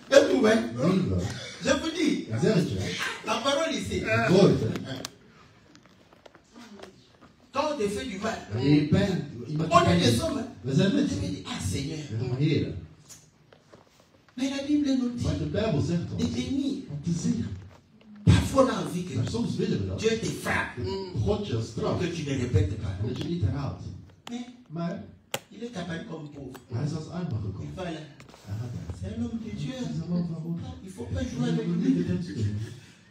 A: Et vous voyez?
C: Zien we.
A: Je vous dis,
C: Een zelletje.
A: la parole ici,
C: Het woord, hè.
A: quand on te fait du mal,
C: Wanneer je pijn, iemand
A: on
C: pijn
A: est des
C: doet.
A: hommes.
C: We zijn
A: Je
C: mensen.
A: me dis, ah Seigneur.
C: We gaan heren.
A: Mais la Bible nous
C: Maar de
A: dit
C: Bijbel zegt
A: de
C: ons
A: bénir.
C: om te zien.
A: Parfois on a envie que
C: Maar soms willen we dat.
A: Dieu te frappe,
C: God je straft.
A: que tu ne répètes pas.
C: En dat je niet herhaalt.
A: Mais
C: Maar
A: il est apparu comme pauvre.
C: hij is als arm
A: Il
C: gekomen.
A: va là.
C: Hij gaat daar.
A: C'est un homme de Dieu.
C: Het is een man van God.
A: Il ne faut pas jouer avec
C: Je moet niet
A: lui.
C: met hem spelen.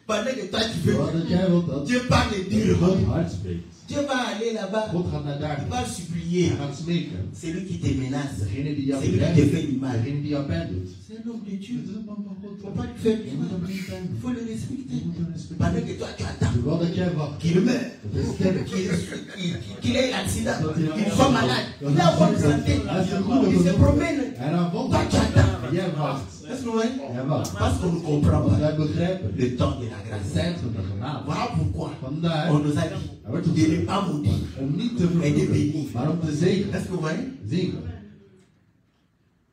A: Pendant que toi tu veux,
C: Terwijl dat jij wilt dat
A: Dieu parle
C: God
A: durement.
C: hard spreekt.
A: Dieu va aller là-bas.
C: God gaat naar daar.
A: Il va supplier.
C: Hij gaat smeken.
A: C'est lui qui te menace.
C: Degene die jou
A: C'est lui qui te
C: bedreigt.
A: fait du mal.
C: Degene die jou pijn doet.
A: C'est un homme de Dieu.
C: Het is een man van God.
A: Il ne faut pas lui faire
C: Je
A: du
C: moet hem
A: mal.
C: niet pijn
A: Il
C: doen.
A: faut le
C: Je
A: respecter.
C: moet hem respecteren.
A: Pendant que toi tu attends
C: Terwijl dat jij wacht.
A: qu'il meure,
C: Dat is sterk.
A: qu'il ait l'accident, qu'il soit malade. Il a bonne santé. Il se promène.
C: En dan vond
A: Toi tu attends.
C: jij wacht.
A: Est-ce que vous voyez?
C: Jij wacht.
A: Parce qu'on ne comprend
C: Want
A: pas
C: wij begrijpen
A: le temps de la
C: het
A: grâce.
C: tijd van de genade.
A: Voilà pourquoi
C: Vandaar
A: on nous a dit de ne pas maudire.
C: om niet te
A: Mais de
C: vervloeken,
A: bénir.
C: maar om te zegenen.
A: Est-ce que vous voyez?
C: Zien we.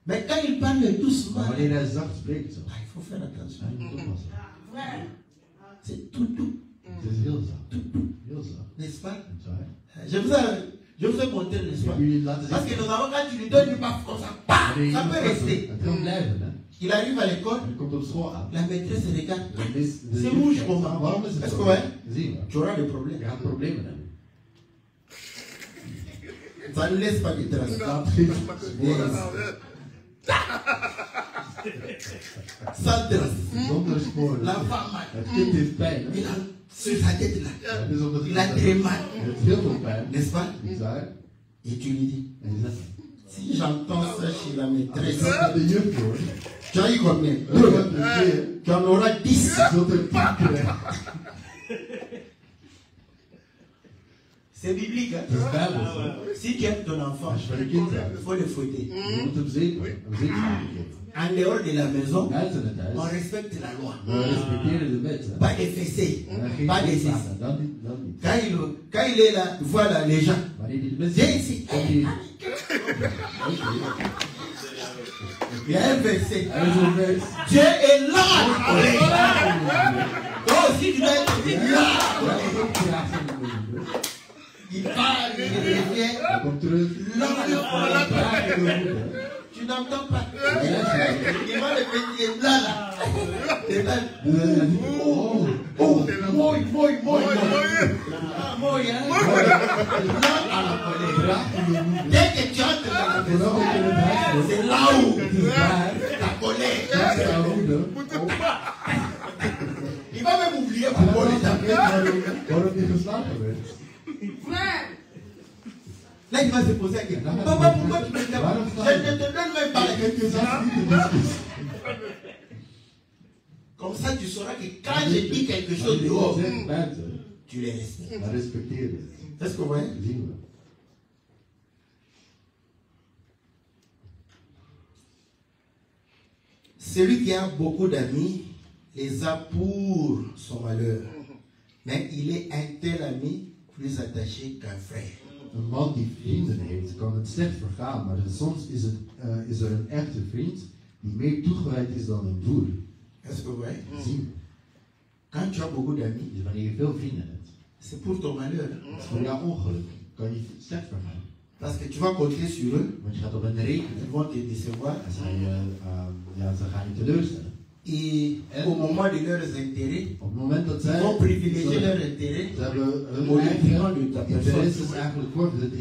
A: Mais quand il parle doucement,
C: Maar wanneer hij zacht spreekt zo,
A: il faut faire attention.
C: hij moet oppassen.
A: C'est tout doux,
C: Het is heel zacht. Heel zacht.
A: n'est-ce pas?
C: Niet waar?
A: Je vous ai montré, n'est-ce
C: Ik
A: pas?
C: wil jullie laten
A: Parce que
C: zien.
A: nos avons, quand tu lui donnes une baffe comme ça, bah,
C: Wanneer je
A: ça
C: iemand
A: peut
C: gaat
A: rester.
C: doen, het kan blijven, hè.
A: Il arrive à l'école,
C: Je komt op school aan.
A: la maîtresse regarde.
C: De
A: C'est
C: juf
A: rouge
C: kijkt,
A: comment?
C: waarom is het
A: Est-ce
C: zo?
A: que ouais?
C: Zien we.
A: Tu auras des problèmes.
C: Je gaat problemen hebben.
A: Ça ne laisse pas de traces.
C: Dat geeft sporen.
A: Sans traces.
C: Zonder sporen.
A: La femme,
C: Het kind heeft pijn. Hè.
A: il a sur sa tête là.
C: Het is op het
A: Il a très mal.
C: Het heeft heel veel pijn.
A: N'est-ce pas?
C: Niet waar?
A: Et tu lui dis,
C: En je zegt,
A: si j'entends ça chez la
C: als ik
A: maîtresse,
C: dat naar de juf hoor,
A: tu as eu combien?
C: dan gaat het weer.
A: Tu en auras 10.
C: Je zult er 10 krijgen.
A: C'est biblique. Hein?
C: Het is bijbels. Hè.
A: Si tu aimes ton enfant,
C: Als je van je kind
A: il
C: houdt,
A: faut le fouetter.
C: je moet hem zegenen. Hem zegenen geven.
A: En dehors de la maison,
C: Buiten het
A: on
C: huis,
A: respecte la loi.
C: we respecteren de wet. Hè.
A: Pas de fessées,
C: En geen
A: pas de ceci.
C: slagen, dat niet. Dat niet.
A: Quand il est là, voilà les gens.
C: Wanneer die de mensen
A: Viens ici.
C: komt hij.
A: Il y a un verset.
C: Er is een vers.
A: Dieu est là. Toi aussi, tu dois être là.
C: Ja, ook graag zijn we.
A: il part, il revient. L'homme à la colère. Tu n'entends pas. Il va le petit les blancs là. Les blancs. Moi, hein. L'homme à la colère. Dès que tu entres dans la maison, c'est là où la colère. Il va même oublier pourquoi il t'appelle. Là, il va se poser la question. Papa, pourquoi tu me dis? Je ne te donne même pas la question. Comme ça, tu sauras que quand je dis quelque chose dehors, tu les respectes. Est-ce que vous voyez? Celui qui a beaucoup d'amis les a pour son malheur. Mais il est un tel ami plus attaché qu'un frère.
C: Een man die vrienden heeft, kan het slecht vergaan, maar soms is er een echte vriend die meer toegewijd is dan een broer.
A: Est-ce que vous voyez?
C: Zien.
A: Quand tu as beaucoup d'amis,
C: Dus wanneer je veel vrienden hebt,
A: c'est pour ton malheur.
C: dat is voor jouw ongeluk, kan je slecht vergaan.
A: Parce que tu vas compter sur eux,
C: Want je gaat op hen rekenen.
A: ils vont te décevoir.
C: En ze gaan je teleurstellen.
A: Et au moment de leurs intérêts,
C: Op het moment dat
A: ils
C: zij...
A: vont privilégier leurs intérêts
C: Ze hebben hun
A: au
C: eigen
A: détriment de ta personne.
C: interesses eigenlijk voorgezet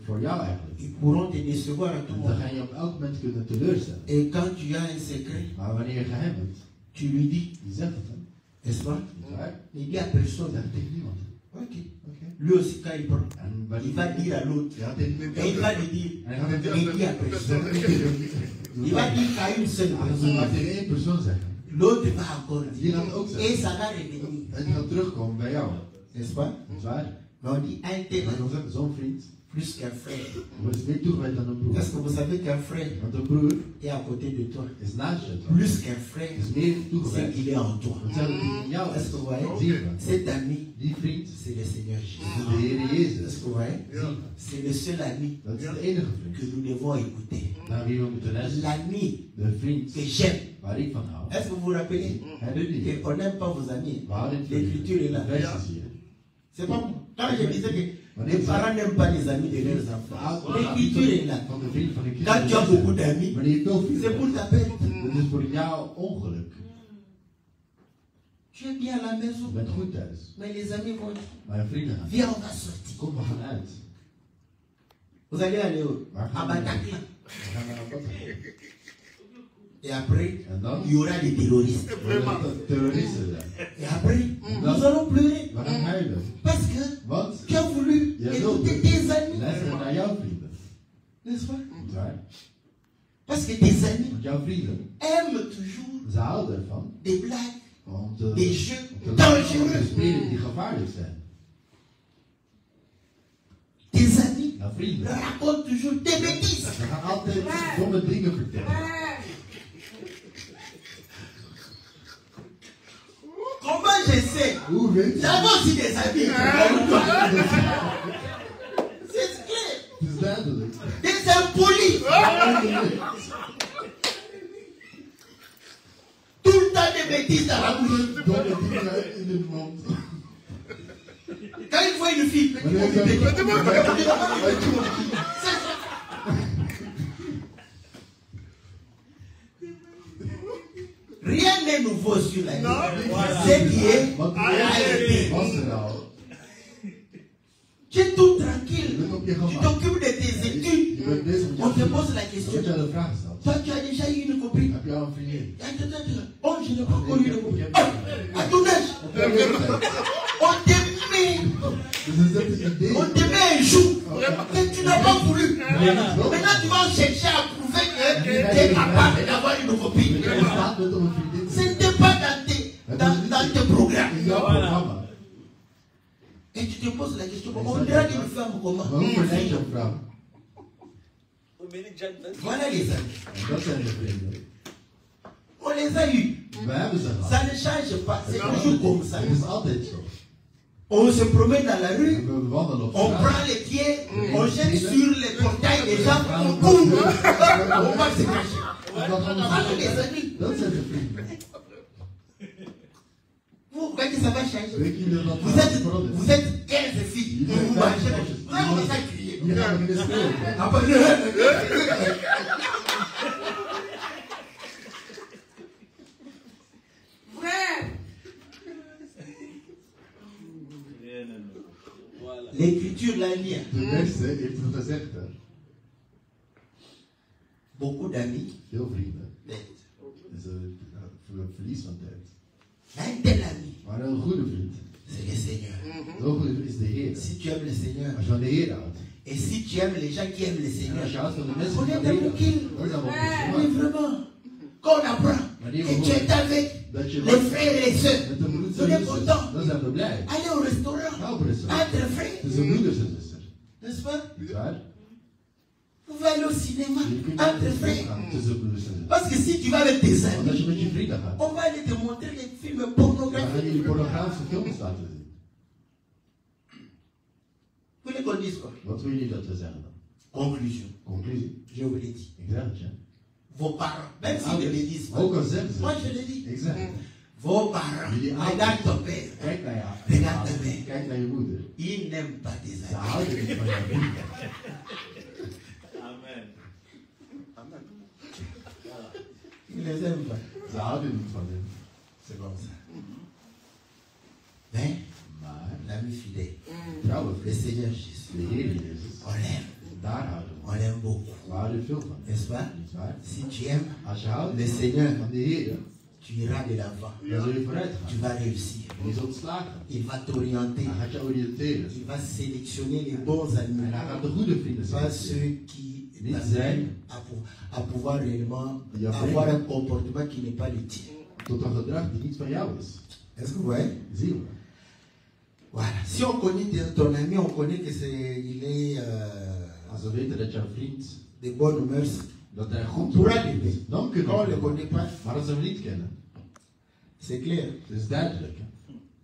C: voor jou eigenlijk.
A: Ils pourront te décevoir à tout
C: En dan
A: moment.
C: ga je op elk moment kunnen teleurstellen.
A: Et quand tu as un secret,
C: Maar wanneer je geheim hebt,
A: tu lui dis,
C: je zegt het hem.
A: n'est-ce pas?
C: Niet waar?
A: Ne dis à
C: Je
A: personne.
C: zegt het tegen niemand.
A: Ok.
C: Oké.
A: Lui aussi, quand il prend,
C: En
A: il va dire à l'autre.
C: Je gaat tegen
A: Et il va lui dire,
C: En hij gaat het
A: ne dis à personne. Il va dire qu'à une seule
C: Ze maar
A: personne.
C: tegen één persoon zeggen.
A: L'autre va encore
C: Die
A: dire.
C: gaat ook
A: Et
C: zeggen.
A: ça va revenir.
C: En die gaat terugkomen bij jou.
A: N'est-ce pas?
C: Niet waar?
A: Mais on dit un tel
C: Maar dan zeggen zo'n vriend
A: plus qu'un frère.
C: is meer toegewijd dan een broer.
A: Est-ce que vous savez qu'un frère
C: Want een broer
A: est à côté de toi?
C: is naast je.
A: Plus qu'un frère,
C: Is meer
A: c'est
C: toegewijd.
A: qu'il est en toi.
C: Want zij dat in jou
A: Est-ce que vous voyez?
C: Zie je?
A: Cet ami,
C: Die vriend
A: c'est le Seigneur
C: is
A: Jésus.
C: de Heer
A: Est-ce
C: Jezus.
A: que vous voyez?
C: Zie je?
A: C'est le seul ami
C: Dat is de enige
A: que
C: vriend.
A: nous devons écouter.
C: Naar wie we moeten luisteren.
A: L'ami
C: De vriend
A: que j'aime.
C: waar ik van hou.
A: Est-ce que vous vous rappelez?
C: Herinner je?
A: Et on n'aime pas vos amis.
C: We houden niet van
A: L'écriture est là.
C: de versies hier.
A: C'est pas moi. Quand je disais que les parents n'aiment pas les amis de leurs enfants, l'écriture est là.
C: Van de vriend van de
A: Quand tu as beaucoup
C: kinderen.
A: d'amis,
C: Wanneer je veel vrienden
A: c'est pour
C: hebt,
A: ta perte.
C: dat is voor jouw ongeluk.
A: Tu es bien à la maison,
C: Je bent goed thuis.
A: mais les amis vont dire,
C: Maar je vrienden gaan.
A: viens, on va sortir.
C: Kom, we gaan uit.
A: Vous allez aller où?
C: Waar
A: À
C: gaan we?
A: Bataclan.
C: We gaan naar Bataclan.
A: Et après,
C: En dan?
A: il y aura des terroristes.
C: Terroristen zijn.
A: Et après, nous allons pleurer.
C: We gaan huilen.
A: Parce que
C: Want
A: tu as voulu
C: je
A: écouter
C: wilt
A: tes amis.
C: luisteren naar jouw vrienden.
A: N'est-ce pas?
C: Niet waar?
A: Parce que tes amis
C: Want jouw vrienden,
A: aiment toujours
C: ze houden ervan
A: des blagues,
C: om
A: des jeux
C: te
A: dangereux.
C: spelen die gevaarlijk zijn.
A: Tes amis
C: Jouw vrienden,
A: racontent toujours des bêtises.
C: ze gaan altijd domme dingen vertellen.
A: Comment je sais?
C: Hoe weet je?
A: J'avais aussi des amis comme toi. C'est clair.
C: Het is duidelijk.
A: Des impolis. Tout le temps des bêtises dans la bouche.
C: Domme dingen in de mond.
A: Quand il voit une fille,
C: Wanneer je
A: rien n'est nouveau sur la vie. C'est qui est
C: Wat
A: réalité.
C: was er al?
A: Tu es tout
C: Je
A: tranquille.
C: bent op je
A: Tu
C: gemak.
A: t'occupes de tes
C: Je
A: études.
C: bent bezig met
A: On te
C: je
A: pose la
C: Word
A: question.
C: je de vraag gesteld?
A: Toi, tu as déjà eu une copine.
C: Heb je al een vriendin?
A: Oh, je n'ai pas connu une copine. Oh, à ton âge,
C: Op jouw leeftijd.
A: on te met,
C: Dus is dat het idee?
A: on te met un jour. Mais tu n'as pas voulu. Maintenant, tu vas chercher à prouver que tu es capable d'avoir une copine.
C: Je staat met om een vriendin
A: Ce
C: te
A: n'était pas dans tes programmes.
C: in jouw programma.
A: Et tu te poses la question, on drague une femme comment?
C: Waarom verleid je een vrouw?
A: Voilà les amis.
C: En dat zijn de vrienden.
A: On les a eus.
C: We hebben ze gehad.
A: Ça ne change pas. C'est toujours comme ça.
C: Het is altijd zo.
A: On se promène dans la rue.
C: We wandelen op
A: On
C: straat.
A: prend les pieds, on jette sur les portails des gens, on court. On va se cacher.
C: En dan gaan we
A: Voilà les
C: zitten.
A: amis.
C: Dat zijn de vrienden.
A: Vous, quand que ça va changer.
C: Weet jullie dat
A: Vous
C: dat
A: êtes,
C: verandert?
A: vous êtes 15 filles.
C: Jullie zijn
A: Vous
C: 5
A: allez
C: meisjes.
A: commencer à crier.
C: Jullie gaan beginnen spelen.
A: Après,
B: Frère,
A: l'écriture l'a dit.
C: De beste heeft het gezegd. Hè.
A: Beaucoup d'amis.
C: Veel vrienden.
A: bêtes.
C: Is een verlies van tijd.
A: Mais un tel ami,
C: Maar een goede vriend.
A: c'est le Seigneur.
C: Zo'n goede vriend is de Heer.
A: Si tu aimes le Seigneur,
C: Als je van de Heer houdt.
A: et si tu aimes les gens qui aiment le
C: En
A: Seigneur,
C: als je houdt van de mensen
A: on
C: die
A: est
C: van de Heer
A: tranquille.
C: houden. Dan zijn we op
A: Oui,
C: de
A: vraiment. Quand on apprend que tu es avec
C: Dat je
A: les frères et les sœurs,
C: met de broeders
A: on
C: en
A: est
C: zusters.
A: content.
C: Dan zijn we blij.
A: Aller au restaurant
C: Nou, broeder.
A: entre frères,
C: Het is een broeders en zusters.
A: n'est-ce pas?
C: Niet waar?
A: Vous pouvez aller au cinéma
C: Je kunt
A: entre
C: niet
A: frères.
C: gaan tussen broeders en zusters.
A: Parce que si tu vas avec tes
C: Want als
A: amis,
C: je met je vrienden gaat,
A: on va aller te montrer les films
C: dan gaan
A: pornographiques.
C: jullie pornografische films laten zien.
A: Vous voulez qu'on dise quoi?
C: Wat wil jullie dat we zeggen dan?
A: Conclusion.
C: Conclusie.
A: Je vous l'ai dit.
C: Ik zeg het je.
A: Vos parents, même s'ils ne le disent pas,
C: Ook al zeggen ze.
A: moi je le dis.
C: Ik zeg het.
A: Vos parents,
C: Jullie
A: regarde
C: ouders.
A: ton père,
C: Kijk naar je
A: Regarde
C: vader.
A: mee.
C: Kijk naar je moeder.
A: il n'aime pas tes
C: Ze
A: amis.
C: houden niet van jouw vrienden.
D: Amen.
A: Il ne les aime pas.
C: Ze houden niet van hem.
A: C'est comme ça. Mais
C: Maar
A: l'ami fidèle,
C: trouwe
A: le
C: vrienden,
A: Seigneur Jésus,
C: de Heer Jezus,
A: on l'aime.
C: daar houden we
A: On
C: van.
A: l'aime beaucoup.
C: We houden veel van hem.
A: N'est-ce pas?
C: Niet waar?
A: Si tu aimes
C: Als je houdt
A: le Seigneur,
C: van de Heer,
A: tu iras de l'avant.
C: dan zul je vooruit
A: Tu
C: gaan.
A: vas réussir.
C: En je zult slagen.
A: Il va t'orienter.
C: Hij gaat je oriënteren.
A: Il va sélectionner les bons
C: En
A: amis.
C: hij gaat de goede vrienden
A: Pas
C: zijn.
A: ceux qui
C: Niet
A: t'amènent
C: zijn
A: à pouvoir réellement
C: Ja,
A: avoir
C: brengen.
A: un comportement qui n'est pas le tien.
C: tot een gedrag die niet van jou is.
A: Est-ce que vous voyez?
C: Zie je?
A: Voilà. Si on connaît ton ami, on connaît que il est
C: Als we weten dat jouw vriend,
A: de bonnes mœurs.
C: dat hij
A: On
C: goed
A: pourra
C: doet,
A: l'aimer.
C: dan kunnen
A: Quand on ne
C: we
A: le connaît pas,
C: Maar als we hem niet kennen,
A: c'est clair.
C: het is duidelijk. Hè?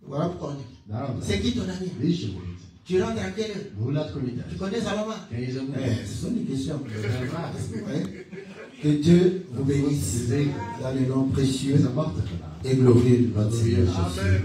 A: Voilà pourquoi on est.
C: Daarom
A: C'est qui ton ami?
C: wie is je vriend?
A: Tu rentres à quelle heure?
C: Hoe laat kom je
A: Tu
C: thuis?
A: connais sa maman?
C: Ken je zijn moeder?
A: Ce sont des questions.
C: Dat zijn vragen.
A: Ouais. Que Dieu vous bénisse dans le nom précieux
C: Is een machtige naam.
A: et glorieux de notre
C: Glorieux
A: Seigneur Jésus.
D: Amen.